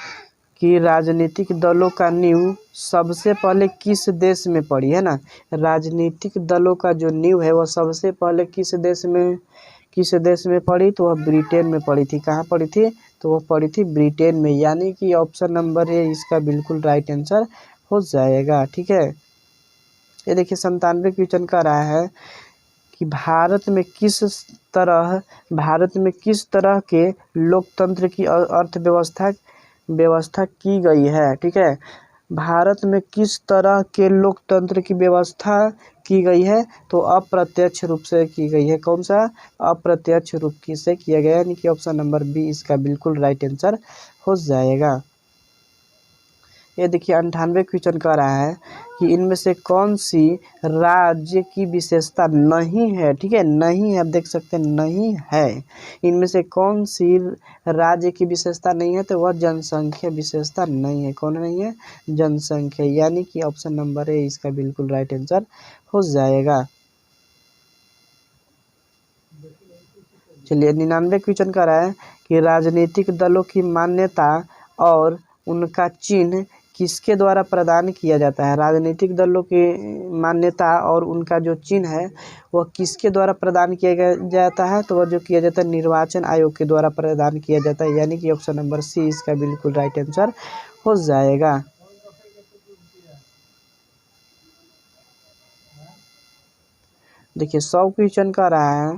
कि राजनीतिक दलों का नींव सबसे पहले किस देश में पड़ी? है ना, राजनीतिक दलों का जो नींव है वह सबसे पहले किस देश में पड़ी? तो वह ब्रिटेन में पड़ी थी। कहाँ पड़ी थी? तो वह पड़ी थी ब्रिटेन में। यानी कि ऑप्शन नंबर ए इसका बिल्कुल राइट आंसर हो जाएगा। ठीक है, ये देखिए 97 क्वेश्चन का रहा है कि भारत में किस तरह के लोकतंत्र की व्यवस्था की गई है? ठीक है, भारत में किस तरह के लोकतंत्र की व्यवस्था की गई है? तो अप्रत्यक्ष रूप से की गई है। कौन सा? अप्रत्यक्ष रूप से किया गया। यानी कि ऑप्शन नंबर बी इसका बिल्कुल राइट आंसर हो जाएगा। ये देखिए 98 क्वेश्चन कह रहा है कि इनमें से कौन सी राज्य की विशेषता नहीं है? ठीक है, नहीं है, आप देख सकते हैं नहीं है। इनमें से कौन सी राज्य की विशेषता नहीं है? तो वह जनसंख्या विशेषता नहीं है। कौन नहीं है? जनसंख्या। यानी कि ऑप्शन नंबर ए इसका बिल्कुल राइट आंसर हो जाएगा। चलिए 99 क्वेश्चन कह रहा है कि राजनीतिक दलों की मान्यता और उनका चिन्ह किसके द्वारा प्रदान किया जाता है? राजनीतिक दलों की मान्यता और उनका जो चिन्ह है वह किसके द्वारा प्रदान किया जाता है? तो वह जो किया जाता है निर्वाचन आयोग के द्वारा प्रदान किया जाता है। यानी कि ऑप्शन नंबर सी इसका बिल्कुल राइट आंसर हो जाएगा। देखिए 100 क्वेश्चन कह रहा है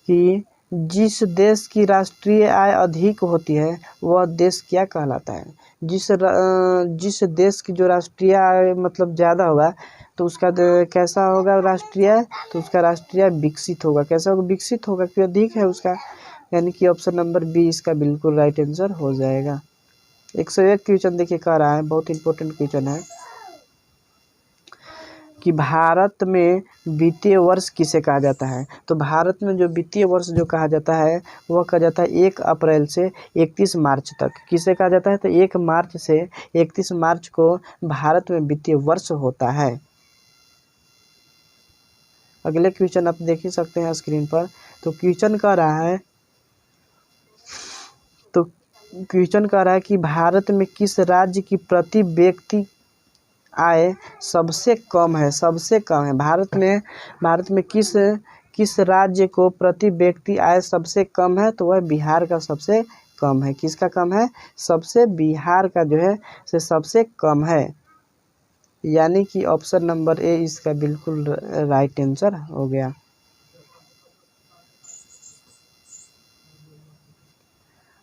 कि जिस देश की राष्ट्रीय आय अधिक होती है वह देश क्या कहलाता है? जिस देश की जो राष्ट्रीय आय मतलब ज़्यादा होगा तो उसका कैसा होगा राष्ट्रीय आय? तो उसका राष्ट्रीय आय विकसित होगा। कैसा होगा? विकसित होगा, क्योंकि अधिक है उसका, यानी कि ऑप्शन नंबर बी इसका बिल्कुल राइट आंसर हो जाएगा। 101 क्वेश्चन देखिए कह रहा है, बहुत इंपॉर्टेंट क्वेश्चन है कि भारत में वित्तीय वर्ष किसे कहा जाता है? तो भारत में जो वित्तीय वर्ष जो कहा जाता है वह कहा जाता है 1 अप्रैल से 31 मार्च तक। किसे कहा जाता है? तो 1 मार्च से 31 मार्च को भारत में वित्तीय वर्ष होता है। अगले क्वेश्चन आप देख ही सकते हैं स्क्रीन पर। तो क्वेश्चन कह रहा है कि भारत में किस राज्य की प्रति व्यक्ति आय सबसे कम है? सबसे कम है भारत में किस राज्य को प्रति व्यक्ति आय सबसे कम है? तो वह बिहार का सबसे कम है। किसका कम है? सबसे बिहार का जो है से सबसे कम है, यानी कि ऑप्शन नंबर ए इसका बिल्कुल राइट आंसर हो गया।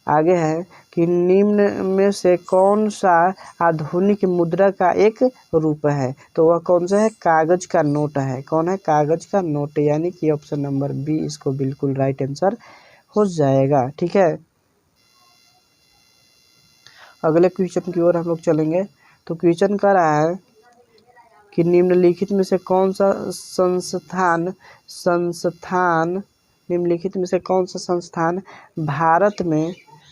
आगे है कि निम्न में से कौन सा आधुनिक मुद्रा का एक रूप है? तो वह कौन सा है? कागज का नोट है। कौन है? कागज का नोट, यानी कि ऑप्शन नंबर बी इसको बिल्कुल राइट आंसर हो जाएगा। ठीक है, अगले क्वेश्चन की ओर हम लोग चलेंगे। तो क्वेश्चन कह रहा है कि निम्नलिखित में से कौन सा निम्नलिखित में से कौन सा संस्थान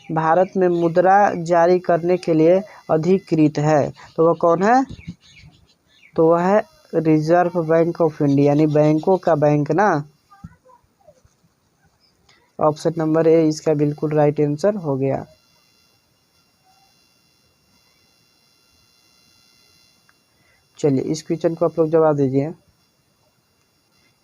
भारत में मुद्रा जारी करने के लिए अधिकृत है? तो वह कौन है? तो वह है रिजर्व बैंक ऑफ इंडिया, यानी बैंकों का बैंक ना। ऑप्शन नंबर ए इसका बिल्कुल राइट आंसर हो गया। चलिए इस क्वेश्चन को आप लोग जवाब दीजिए।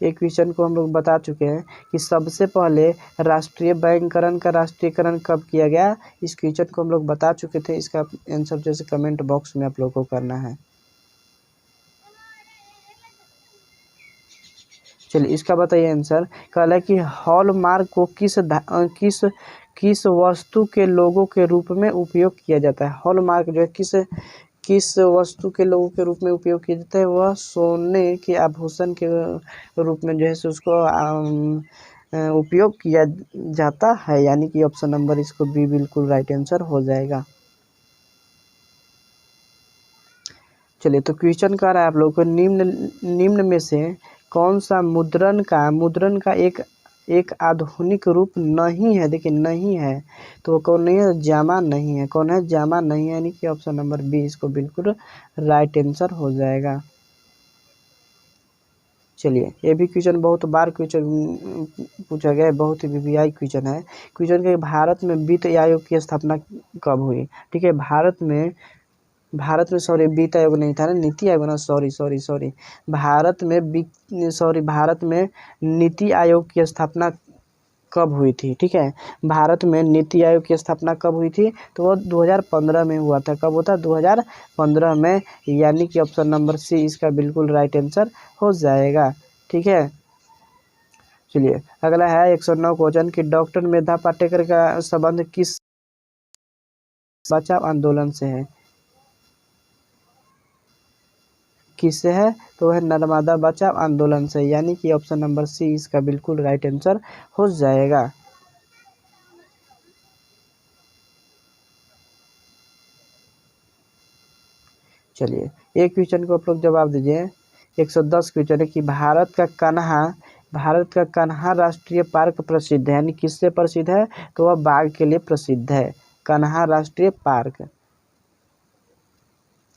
एक क्वेश्चन को हम लोग बता चुके हैं कि सबसे पहले राष्ट्रीय बैंककरण का राष्ट्रीयकरण कब किया गया। इस क्वेश्चन को हम लोग बता चुके थे। इसका आंसर जैसे कमेंट बॉक्स में आप लोग को करना है। चलिए इसका बताइए आंसर। कहला कि हॉलमार्क को किस वस्तु के लोगों के रूप में उपयोग किया जाता है? हॉलमार्क जो है किस वस्तु के लोगों के रूप में उपयोग किया जाता है? वह सोने के आभूषण के रूप में जो है सो उसको उपयोग किया जाता है, यानी कि ऑप्शन नंबर इसको बी बिल्कुल राइट आंसर हो जाएगा। चलिए तो क्वेश्चन कह रहा है आप लोगों को निम्न में से कौन सा मुद्रण का एक आधुनिक रूप नहीं है? देखिए नहीं है, तो वो कौन नहीं है? जामा नहीं है। कौन है? जामा नहीं है, यानी कि ऑप्शन नंबर बी इसको बिल्कुल राइट आंसर हो जाएगा। चलिए ये भी क्वेश्चन बहुत बार क्वेश्चन पूछा गया है, बहुत ही वीवीआई क्वेश्चन है। क्वेश्चन के भारत में वित्त आयोग की स्थापना कब हुई? ठीक है, भारत में सॉरी वित्त आयोग नहीं था ना, नीति आयोग ना, सॉरी भारत में नीति आयोग की स्थापना कब हुई थी? ठीक है, भारत में नीति आयोग की स्थापना कब हुई थी? तो वो 2015 में हुआ था। कब होता? 2015 में, यानी कि ऑप्शन नंबर सी इसका बिल्कुल राइट आंसर हो जाएगा। ठीक है, चलिए अगला है 109 क्वेश्चन कि डॉक्टर मेधा पाटेकर का संबंध किस बचाव आंदोलन से है? किससे है? तो वह नर्मदा बचाव आंदोलन से, यानी कि ऑप्शन नंबर सी इसका बिल्कुल राइट आंसर हो जाएगा। चलिए एक क्वेश्चन को आप लोग जवाब दीजिए। 110 क्वेश्चन है कि भारत का कान्हा राष्ट्रीय पार्क प्रसिद्ध है, यानी किससे प्रसिद्ध है? तो वह बाघ के लिए प्रसिद्ध है, कान्हा राष्ट्रीय पार्क,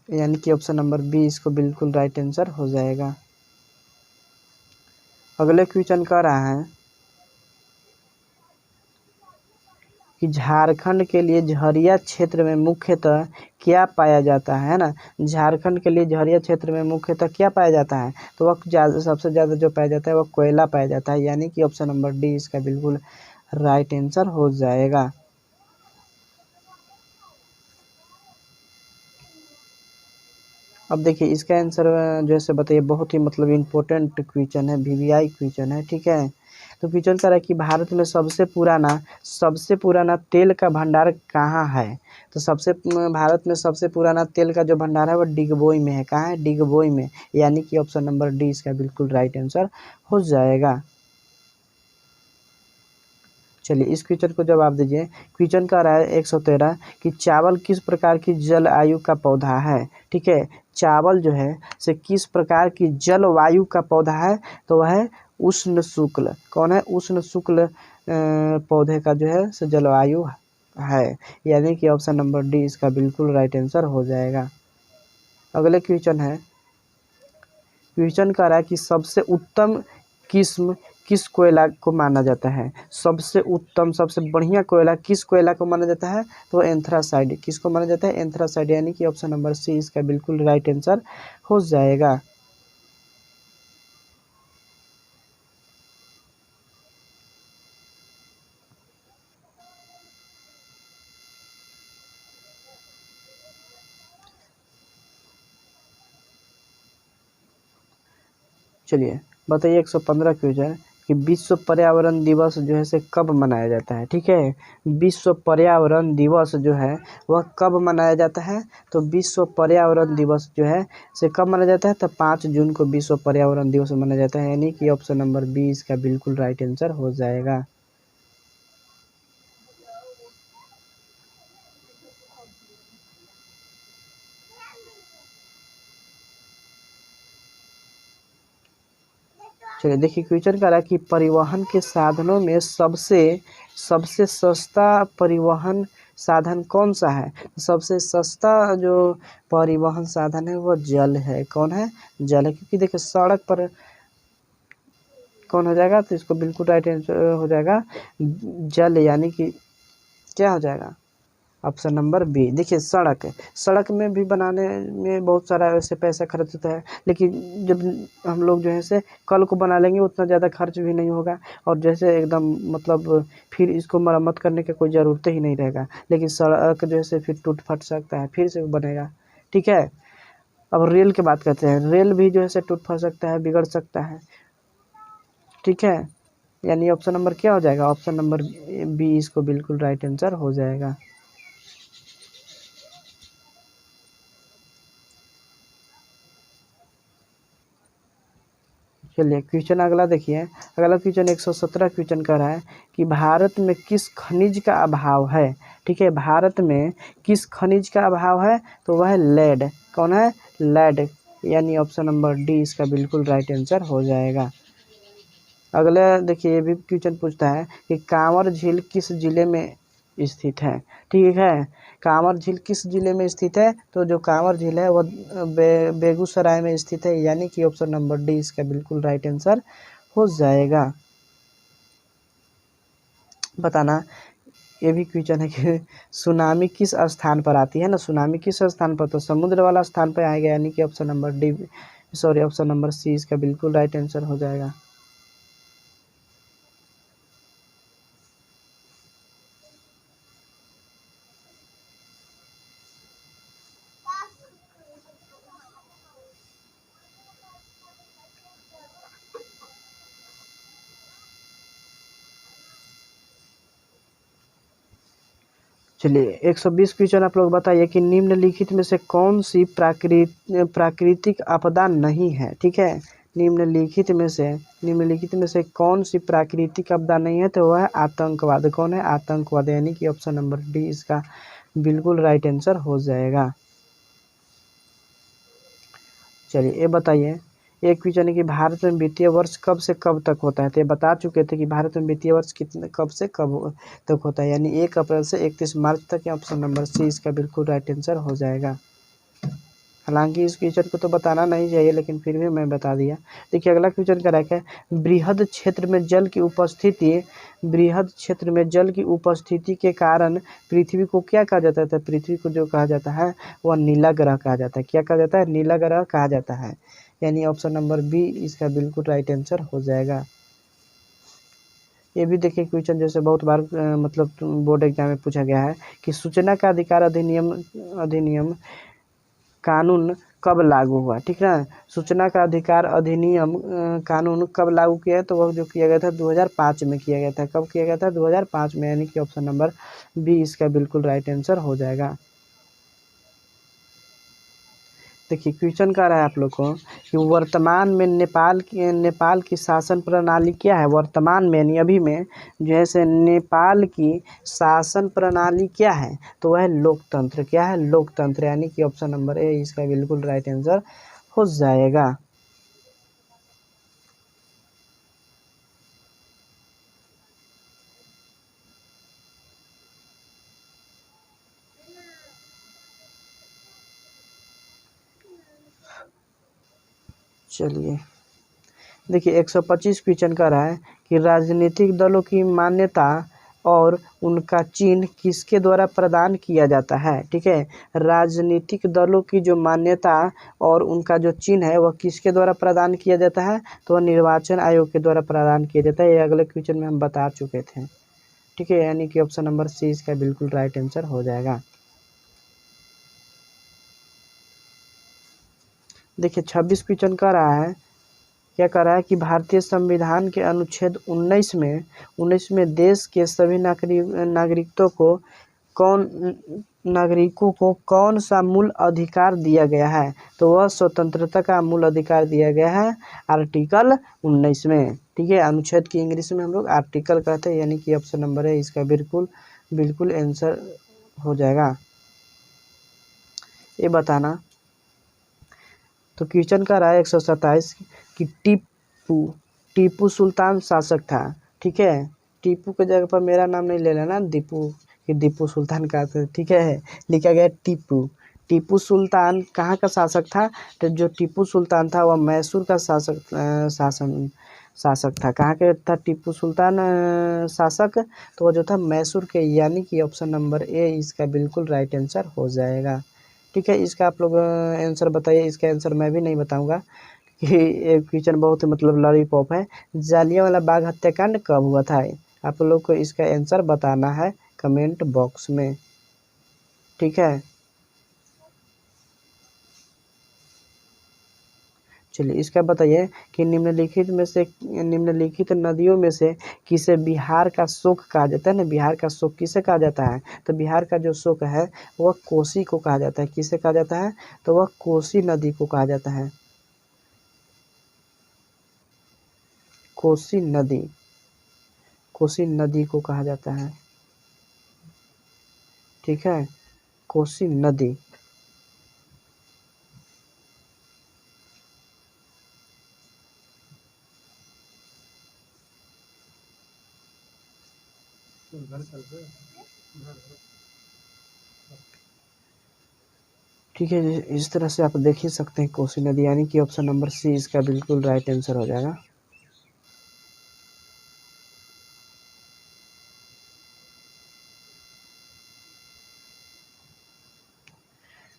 यानी कि ऑप्शन नंबर बी इसको बिल्कुल राइट आंसर हो जाएगा। अगले क्वेश्चन कह रहा है कि झारखंड के लिए झरिया क्षेत्र में मुख्यतः क्या पाया जाता है ना? झारखंड के लिए झरिया क्षेत्र में मुख्यतः क्या पाया जाता है? तो वह सबसे ज़्यादा जो पाया जाता है वह कोयला पाया जाता है, यानी कि ऑप्शन नंबर डी इसका बिल्कुल राइट आंसर हो जाएगा। अब देखिए इसका आंसर जैसे बताइए, बहुत ही मतलब इम्पोर्टेंट क्वेश्चन है, वीवीआई क्वेश्चन है, ठीक है। तो क्वेश्चन कह रहा है कि भारत में सबसे पुराना तेल का भंडार कहाँ है। तो भारत में सबसे पुराना तेल का जो भंडार है वो डिगबोई में है। कहाँ है? डिगबोई में, यानी कि ऑप्शन नंबर डी इसका बिल्कुल राइट आंसर हो जाएगा। चलिए इस क्वेश्चन को जवाब दीजिए। क्वेश्चन का रहा है 113 कि चावल किस प्रकार की जलवायु का पौधा है। ठीक है, चावल जो है से किस प्रकार की जलवायु का पौधा है, तो वह है उष्ण शुक्ल। कौन है? उष्ण शुक्ल पौधे का जो है से जलवायु है, यानी कि ऑप्शन नंबर डी इसका बिल्कुल राइट आंसर हो जाएगा। अगले क्वेश्चन है, क्वेश्चन का रहा है कि सबसे उत्तम किस्म किस कोयला को माना जाता है। सबसे उत्तम, सबसे बढ़िया कोयला किस कोयला को माना जाता है, तो एंथ्रासाइड। किसको माना जाता है? एंथ्रासाइड, यानी कि ऑप्शन नंबर सी इसका बिल्कुल राइट आंसर हो जाएगा। चलिए बताइए 115 क्वेश्चन कि विश्व पर्यावरण दिवस जो है से कब मनाया जाता है। ठीक है, विश्व पर्यावरण दिवस जो है वह कब मनाया जाता है, तो विश्व पर्यावरण दिवस जो है से कब मनाया जाता है, तो 5 जून को विश्व पर्यावरण दिवस मनाया जाता है, यानी कि ऑप्शन नंबर बी इसका बिल्कुल राइट आंसर हो जाएगा। चलिए देखिए क्वेश्चन कह रहा है कि परिवहन के साधनों में सबसे सबसे सस्ता परिवहन साधन कौन सा है। सबसे सस्ता जो परिवहन साधन है वो जल है। कौन है? जल है, क्योंकि देखिए सड़क पर कौन हो जाएगा, तो इसको बिल्कुल राइट आंसर हो जाएगा जल, यानी कि क्या हो जाएगा, ऑप्शन नंबर बी। देखिए सड़क में भी बनाने में बहुत सारा वैसे पैसा खर्च होता है, लेकिन जब हम लोग जो है से कल को बना लेंगे उतना ज़्यादा खर्च भी नहीं होगा, और जैसे एकदम मतलब फिर इसको मरम्मत करने की कोई ज़रूरत ही नहीं रहेगा। लेकिन सड़क जो है से फिर टूट फट सकता है, फिर से बनेगा। ठीक है, अब रेल की बात करते हैं। रेल भी जो है से टूट फट सकता है, बिगड़ सकता है। ठीक है, यानी ऑप्शन नंबर क्या हो जाएगा, ऑप्शन नंबर बी इसको बिल्कुल राइट आंसर हो जाएगा। चलिए क्वेश्चन अगला देखिए। अगला क्वेश्चन 117 क्वेश्चन कर रहा है कि भारत में किस खनिज का अभाव है। ठीक है, भारत में किस खनिज का अभाव है, तो वह है लेड। कौन है? लेड, यानी ऑप्शन नंबर डी इसका बिल्कुल राइट आंसर हो जाएगा। अगला देखिए, ये भी क्वेश्चन पूछता है कि कांवर झील किस जिले में स्थित है। ठीक है, कांवर झील किस जिले में स्थित है, तो जो कांवर झील है वह बेगूसराय में स्थित है, यानी कि ऑप्शन नंबर डी इसका बिल्कुल राइट आंसर हो जाएगा। बताना, ये भी क्वेश्चन है कि सुनामी किस स्थान पर आती है ना। सुनामी किस स्थान पर, तो समुद्र वाला स्थान पर आएगा, यानी कि option number D, sorry option number C इसका बिल्कुल राइट आंसर हो जाएगा। चलिए 120 क्वेश्चन आप लोग बताइए कि निम्नलिखित में से कौन सी प्राकृतिक आपदा नहीं है। ठीक है, निम्नलिखित में से कौन सी प्राकृतिक आपदा नहीं है, तो वह है आतंकवाद। कौन है? आतंकवाद, यानी कि ऑप्शन नंबर डी इसका बिल्कुल राइट आंसर हो जाएगा। चलिए ये बताइए, एक क्वेश्चन है कि भारत में वित्तीय वर्ष कब से कब तक होता है। तो ये बता चुके थे कि भारत में वित्तीय वर्ष कब से कब तक होता है, यानी 1 अप्रैल से 31 मार्च तक। ऑप्शन नंबर सी इसका बिल्कुल राइट आंसर हो जाएगा। हालांकि इस क्वेश्चन को तो बताना नहीं चाहिए, लेकिन फिर भी मैं बता दिया। देखिए अगला क्वेश्चन क्या है, बृहद क्षेत्र में जल की उपस्थिति के कारण पृथ्वी को क्या कहा जाता है। पृथ्वी को जो कहा जाता है वह नीला ग्रह कहा जाता है। क्या कहा जाता है? नीला ग्रह कहा जाता है, यानी ऑप्शन नंबर बी इसका बिल्कुल राइट आंसर हो जाएगा। ये भी देखिए क्वेश्चन जैसे बहुत बार मतलब बोर्ड एग्जाम में पूछा गया है कि सूचना का अधिकार अधिनियम कानून कब लागू हुआ, ठीक है। सूचना का अधिकार अधिनियम कानून कब लागू किया है, तो वह जो किया गया था 2005 में किया गया था। कब किया गया था? 2005 में, यानी कि ऑप्शन नंबर बी इसका बिल्कुल राइट आंसर हो जाएगा। देखिए क्वेश्चन कर रहा है आप लोग को कि वर्तमान में नेपाल की शासन प्रणाली क्या है। वर्तमान में यानी अभी में जैसे नेपाल की शासन प्रणाली क्या है, तो वह लोकतंत्र। क्या है? लोकतंत्र, यानी कि ऑप्शन नंबर ए इसका बिल्कुल राइट आंसर हो जाएगा। चलिए देखिए 125 क्वेश्चन का रहा है कि राजनीतिक दलों की मान्यता और उनका चिन्ह किसके द्वारा प्रदान किया जाता है, ठीक है। राजनीतिक दलों की जो मान्यता और उनका जो चिन्ह है वह किसके द्वारा प्रदान किया जाता है, तो वह निर्वाचन आयोग के द्वारा प्रदान किया जाता है। ये अगले क्वेश्चन में हम बता चुके थे, ठीक है, यानी कि ऑप्शन नंबर सी इसका बिल्कुल राइट आंसर हो जाएगा। देखिए 26 क्वेश्चन का रहा है, क्या कर रहा है कि भारतीय संविधान के अनुच्छेद 19 में देश के सभी नागरिकों को कौन सा मूल अधिकार दिया गया है, तो वह स्वतंत्रता का मूल अधिकार दिया गया है आर्टिकल 19 में, ठीक है। अनुच्छेद की इंग्लिश में हम लोग आर्टिकल कहते हैं, यानी कि ऑप्शन नंबर है इसका बिल्कुल आंसर हो जाएगा। ये बताना, तो क्वेश्चन का रहा है 127 कि टीपू सुल्तान शासक था, ठीक है। टीपू के जगह पर मेरा नाम नहीं ले लेना दीपू, कि दीपू सुल्तान का, ठीक है, लिखा गया टीपू। टीपू सुल्तान कहाँ का शासक था, तो जो टीपू सुल्तान था वह मैसूर का शासक था। कहाँ के था टीपू सुल्तान शासक, तो वह जो था मैसूर के, यानी कि ऑप्शन नंबर ए इसका बिल्कुल राइट आंसर हो जाएगा, ठीक है। इसका आप लोग आंसर बताइए। इसका आंसर मैं भी नहीं बताऊंगा कि ये क्वेश्चन बहुत मतलब लॉलीपॉप है। जालियांवाला बाग हत्याकांड कब हुआ था, आप लोग को इसका आंसर बताना है कमेंट बॉक्स में, ठीक है। चलिए इसका बताइए कि निम्नलिखित नदियों में से किसे बिहार का शोक कहा जाता है ना। बिहार का शोक किसे कहा जाता है, तो बिहार का जो शोक है वह कोसी को कहा जाता है। किसे कहा जाता है, तो वह कोसी नदी को कहा जाता है। कोसी नदी को कहा जाता है, ठीक है, कोसी नदी। ठीक है, इस तरह से आप देख ही सकते हैं कोसी नदी, यानी कि ऑप्शन नंबर सी इसका बिल्कुल राइट आंसर हो जाएगा।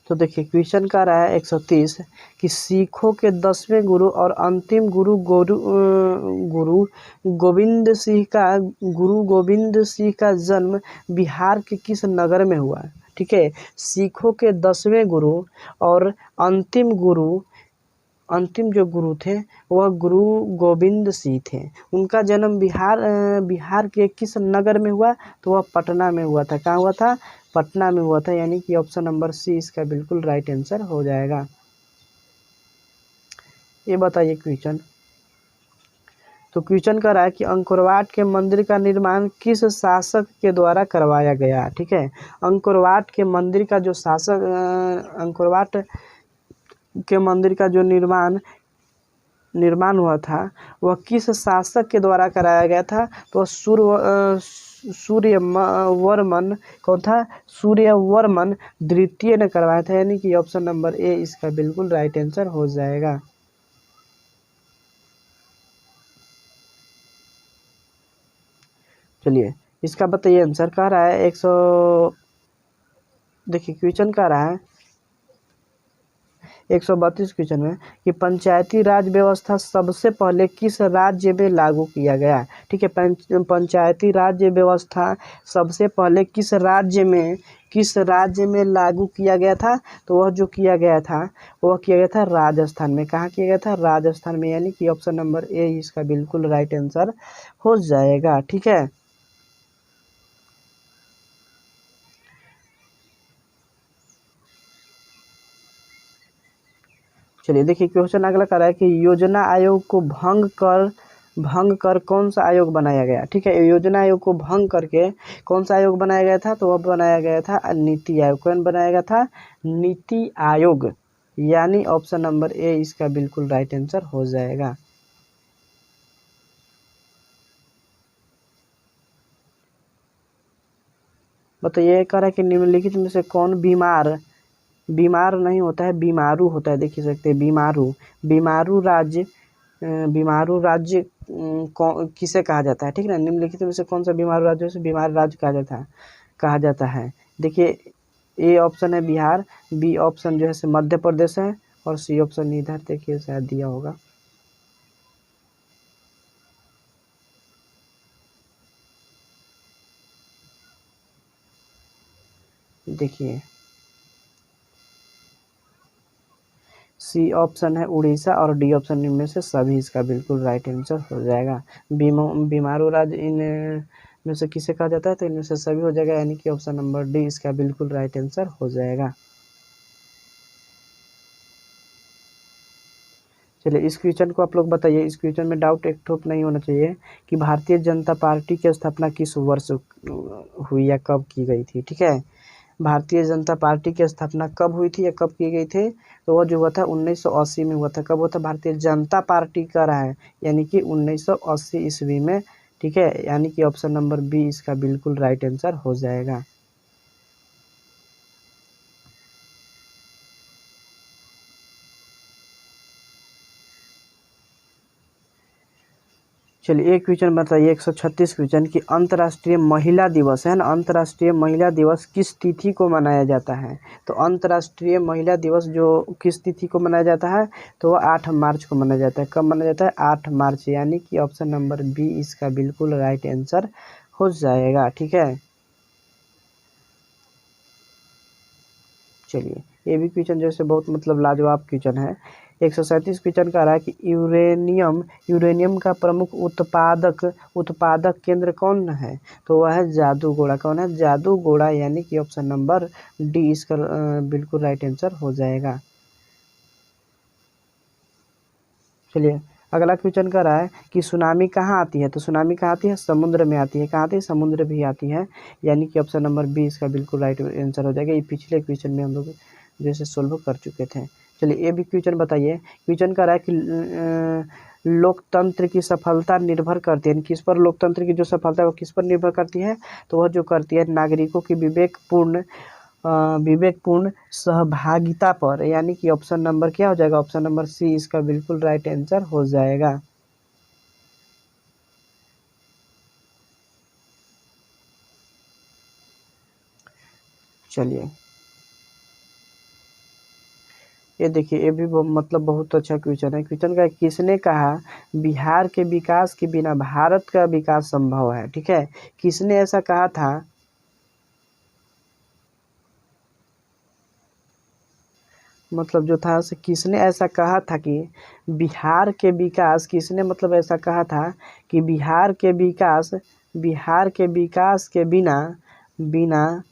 तो देखिए क्वेश्चन का रहा है 130 कि सिखों के 10वें गुरु और अंतिम गुरु गोविंद सिंह का जन्म बिहार के किस नगर में हुआ, ठीक है। सिखों के 10वें गुरु और अंतिम जो गुरु थे वह गुरु गोविंद सिंह थे। उनका जन्म बिहार के किस नगर में हुआ, तो वह पटना में हुआ था। कहाँ हुआ था, पटना में हुआ था, यानी कि ऑप्शन नंबर सी इसका बिल्कुल राइट आंसर हो जाएगा। ये बताइए क्वेश्चन, तो क्वेश्चन कर रहा है कि अंकोरवाट के मंदिर का निर्माण किस शासक के द्वारा करवाया गया, ठीक है। अंकोरवाट के मंदिर का जो अंकोरवाट के मंदिर का जो निर्माण हुआ था वह किस शासक के द्वारा कराया गया था, तो सूर्यवर्मन कौन था, सूर्यवर्मन द्वितीय ने करवाया था, यानी कि ऑप्शन नंबर ए इसका बिल्कुल राइट आंसर हो जाएगा। चलिए इसका बताइए आंसर। कह रहा है 100, देखिए क्वेश्चन कह रहा है 132 क्वेश्चन में कि पंचायती राज व्यवस्था सबसे पहले किस राज्य में लागू किया गया। ठीक है, पंचायती राज्य व्यवस्था सबसे पहले किस राज्य में लागू किया गया था। तो वह जो किया गया था वह किया गया था राजस्थान में। कहाँ किया गया था? राजस्थान में, यानी कि ऑप्शन नंबर ए इसका बिल्कुल राइट आंसर हो जाएगा। ठीक है, चलिए देखिए क्वेश्चन अगला कर रहा है कि योजना आयोग को भंग कर कौन सा आयोग बनाया गया। ठीक है, योजना आयोग को भंग करके कौन सा आयोग बनाया गया था। तो वह बनाया गया था नीति आयोग। कौन बनाया गया था? नीति आयोग, यानी ऑप्शन नंबर ए इसका बिल्कुल राइट आंसर हो जाएगा। बताइए, कह रहा है कि निम्नलिखित में से कौन बीमार नहीं होता है, बीमारू होता है। देख सकते हैं बीमारू राज्य किसे कहा जाता है। ठीक है ना, निम्नलिखित में से कौन सा बीमारू राज्य से बीमार राज्य कहा जाता है। देखिए, ए ऑप्शन है बिहार, बी ऑप्शन जो है मध्य प्रदेश है, और सी ऑप्शन इधर देखिए शायद दिया होगा। देखिए सी ऑप्शन है उड़ीसा, और डी ऑप्शन इनमें से सभी इसका बिल्कुल राइट आंसर हो जाएगा। बीमारू राज्य इन में से किसे कहा जाता है। तो इनमें से सभी हो जाएगा, यानी कि ऑप्शन नंबर डी इसका बिल्कुल राइट आंसर हो जाएगा। चलिए इस क्वेश्चन को आप लोग बताइए। इस क्वेश्चन में डाउट एक ठोप नहीं होना चाहिए कि भारतीय जनता पार्टी की स्थापना किस वर्ष हुई या कब की गई थी। ठीक है, भारतीय जनता पार्टी की स्थापना कब हुई थी या कब की गई थी। तो वह जो हुआ था 1980 में हुआ था। कब हुआ था? भारतीय जनता पार्टी का रहा है, यानी कि 1980 ईस्वी में। ठीक है, यानी कि ऑप्शन नंबर बी इसका बिल्कुल राइट आंसर हो जाएगा। चलिए एक क्वेश्चन बताइए, 136 क्वेश्चन की अंतर्राष्ट्रीय महिला दिवस है ना, अंतर्राष्ट्रीय महिला दिवस किस तिथि को मनाया जाता है। तो अंतर्राष्ट्रीय महिला दिवस जो किस तिथि को मनाया जाता है। तो वह 8 मार्च को मनाया जाता है। कब मनाया जाता है? 8 मार्च, यानी कि ऑप्शन नंबर बी इसका बिल्कुल राइट आंसर हो जाएगा। ठीक है, चलिए ये भी क्वेश्चन जैसे बहुत मतलब लाजवाब क्वेश्चन है। 137 क्वेश्चन का रहा है कि यूरेनियम का प्रमुख उत्पादक केंद्र कौन है। तो वह है जादूगोड़ा। कौन है? जादूगोड़ा, यानी कि ऑप्शन नंबर डी इसका बिल्कुल राइट आंसर हो जाएगा। चलिए अगला क्वेश्चन का रहा है कि सुनामी कहाँ आती है। तो सुनामी कहाँ आती है? समुद्र में आती है। कहाँ आती है? समुद्र भी आती है, यानी कि ऑप्शन नंबर बी इसका बिल्कुल राइट आंसर हो जाएगा। ये पिछले क्वेश्चन में हम लोग जैसे सोल्व कर चुके थे। चलिए ये भी क्वेश्चन बताइए। क्वेश्चन का रहा है कि लोकतंत्र की सफलता निर्भर करती है, किस पर लोकतंत्र की जो सफलता है वो किस पर निर्भर करती है। तो वह जो करती है नागरिकों की विवेकपूर्ण सहभागिता पर, यानी कि ऑप्शन नंबर क्या हो जाएगा? ऑप्शन नंबर सी इसका बिल्कुल राइट आंसर हो जाएगा। चलिए ये देखिए, ये भी मतलब बहुत अच्छा क्वेश्चन है। क्वेश्चन का किसने कहा बिहार के विकास के बिना भारत का विकास संभव है। ठीक है, किसने ऐसा कहा था? मतलब जो था किसने ऐसा कहा था कि बिहार के विकास, किसने मतलब ऐसा कहा था कि बिहार के विकास के बिना बिना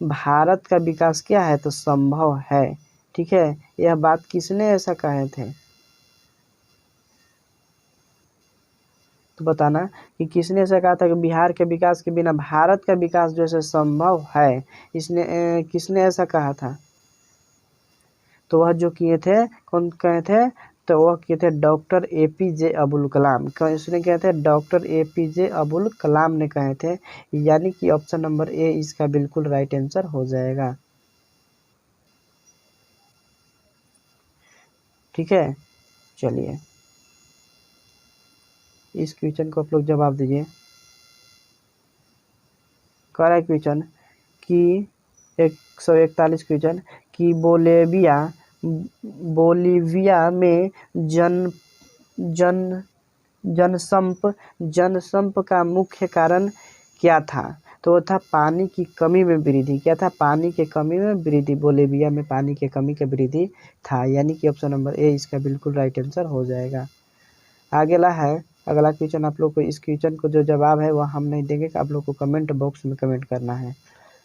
भारत का विकास क्या है? तो संभव है। ठीक है, यह बात किसने ऐसा कहे थे। तो बताना कि किसने ऐसा कहा था कि बिहार के विकास के बिना भारत का विकास जो है संभव है। किसने ऐसा कहा था। तो वह जो किए थे, कौन कहे थे? तो वह किए थे डॉक्टर APJ अबुल कलाम। इसने कहे थे डॉक्टर APJ अबुल कलाम ने कहे थे, यानी कि ऑप्शन नंबर ए इसका बिल्कुल राइट आंसर हो जाएगा। ठीक है, चलिए इस क्वेश्चन को आप लोग जवाब दीजिए। कह रहा है क्वेश्चन कि 141 क्वेश्चन कि बोलीविया में जन जन जनसंप का मुख्य कारण क्या था? तो वो था पानी की कमी में वृद्धि। क्या था? पानी के कमी में वृद्धि। बोलीविया में पानी की कमी का वृद्धि था, यानी कि ऑप्शन नंबर ए इसका बिल्कुल राइट आंसर हो जाएगा। अगला है, अगला क्वेश्चन आप लोग को, इस क्वेश्चन को जो जवाब है वह हम नहीं देंगे, आप लोग को कमेंट बॉक्स में कमेंट करना है।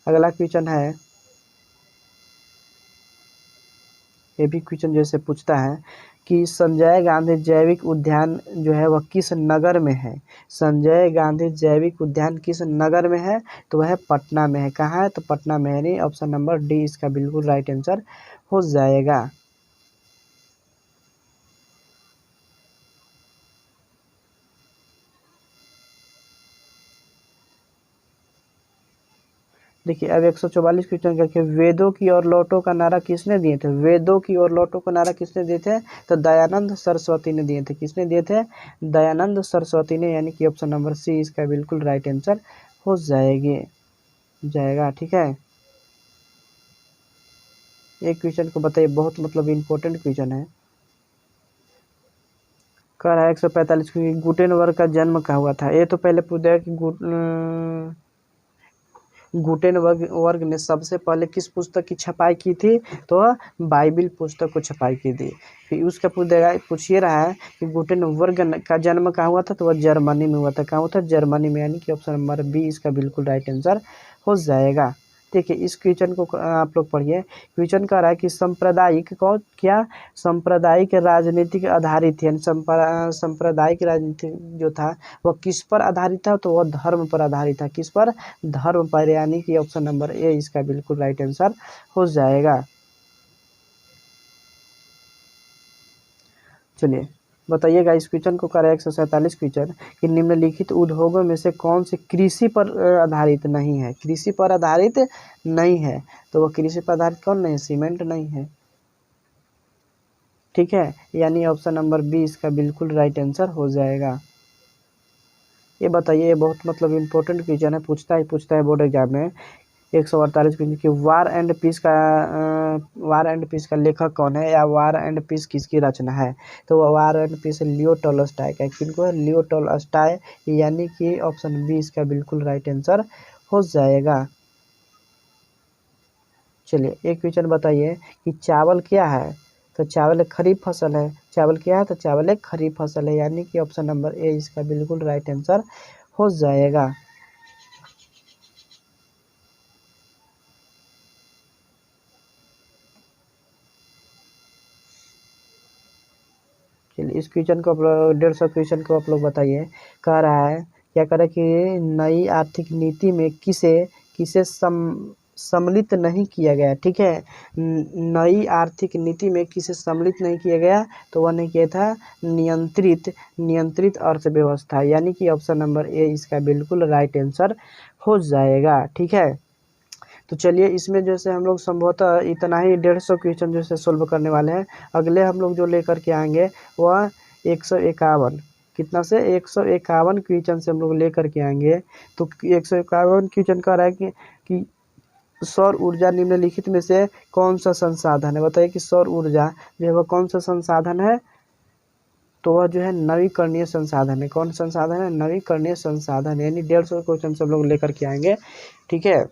अगला क्वेश्चन है, ये भी क्वेश्चन जैसे पूछता है कि संजय गांधी जैविक उद्यान जो है वह किस नगर में है? संजय गांधी जैविक उद्यान किस नगर में है? तो वह पटना में है। कहाँ है? तो पटना में है। नहीं, ऑप्शन नंबर डी इसका बिल्कुल राइट आंसर हो जाएगा। देखिए अब 144 क्वेश्चन करके, वेदों की ओर लौटो का नारा किसने दिए थे? वेदों की ओर लौटो का नारा किसने दिए थे? तो दयानंद सरस्वती ने दिए थे। किसने दिए थे? दयानंद सरस्वती ने, यानी कि ऑप्शन नंबर सी इसका बिल्कुल राइट आंसर हो जाएगा। ठीक है, एक क्वेश्चन को बताइए, बहुत मतलब इम्पोर्टेंट क्वेश्चन है। कह रहा है 145 की गुटेनबर्ग का जन्म कहाँ हुआ था? ये तो पहले पूछ दिया कि गुटेनबर्ग ने सबसे पहले किस पुस्तक की छपाई की थी? तो बाइबिल पुस्तक को छपाई की थी। फिर उसका पूछ ये रहा है कि गुटेनबर्ग का जन्म कहाँ हुआ था? तो वह जर्मनी में हुआ था। कहाँ हुआ था? जर्मनी में, यानी कि ऑप्शन नंबर बी इसका बिल्कुल राइट आंसर हो जाएगा। देखिए इस क्वेश्चन को आप लोग पढ़िए। क्वेश्चन कह रहा है कि सांप्रदायिक को क्या सांप्रदायिक राजनीतिक आधारित, यानी सांप्रदायिक राजनीति जो था वह किस पर आधारित था? तो वह धर्म पर आधारित था। किस पर? धर्म पर, यानी कि ऑप्शन नंबर ए इसका बिल्कुल राइट आंसर हो जाएगा। चलिए बताइएगा, इस क्वेश्चन को कर 147 क्वेश्चन कि निम्नलिखित उद्योगों में से कौन से कृषि पर आधारित नहीं है? कृषि पर आधारित नहीं है, तो वह कृषि पर आधारित कौन नहीं है? सीमेंट नहीं है। ठीक है, यानी ऑप्शन नंबर बी इसका बिल्कुल राइट आंसर हो जाएगा। ये बताइए, ये बहुत मतलब इम्पोर्टेंट क्वेश्चन है, पूछता है बोर्ड एग्जाम में। 148 क्वेश्चन की वार एंड पीस का लेखक कौन है, या वार एंड पीस किसकी रचना है? तो war and piece Leo Tolstoy का। किनको है? लियो टॉलस्टॉय, यानी कि ऑप्शन बी इसका बिल्कुल राइट आंसर हो जाएगा। चलिए एक क्वेश्चन बताइए कि चावल क्या है? तो चावल एक खरीफ फसल है। चावल क्या है? तो चावल एक खरीफ फसल है, यानी कि ऑप्शन नंबर ए इसका बिल्कुल राइट आंसर हो जाएगा। चलिए इस क्वेश्चन को 150 क्वेश्चन को आप लोग बताइए। कह रहा है, क्या कह रहा है कि नई आर्थिक नीति में किसे किसे सम्मिलित नहीं किया गया? ठीक है, नई आर्थिक नीति में किसे सम्मिलित नहीं किया गया? तो वह नहीं किया था नियंत्रित अर्थव्यवस्था, यानी कि ऑप्शन नंबर ए इसका बिल्कुल राइट आंसर हो जाएगा। ठीक है, तो चलिए इसमें जैसे हम लोग संभवतः इतना ही 150 क्वेश्चन जैसे सोल्व करने वाले हैं। अगले हम लोग जो लेकर के आएंगे वह 151, कितना से 151 क्वेश्चन से हम लोग लेकर के आएंगे। तो 151 क्वेश्चन कह रहा है कि सौर ऊर्जा निम्नलिखित में से कौन सा संसाधन है? बताइए कि सौर ऊर्जा जो है वह कौन सा संसाधन है? तो वह जो है नवीकरणीय संसाधन है। कौन संसाधन है? नवीकरणीय संसाधन, यानी 150 क्वेश्चन सब लोग लेकर के आएंगे। ठीक है,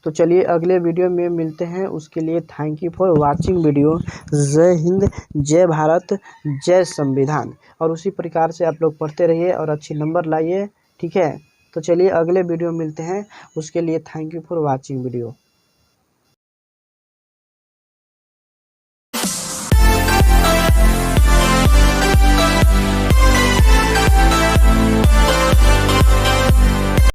तो चलिए अगले वीडियो में मिलते हैं, उसके लिए thank you for watching video. जय हिंद, जय भारत, जय संविधान। और उसी प्रकार से आप लोग पढ़ते रहिए और अच्छी नंबर लाइए। ठीक है, तो चलिए अगले वीडियो में मिलते हैं, उसके लिए thank you for watching video.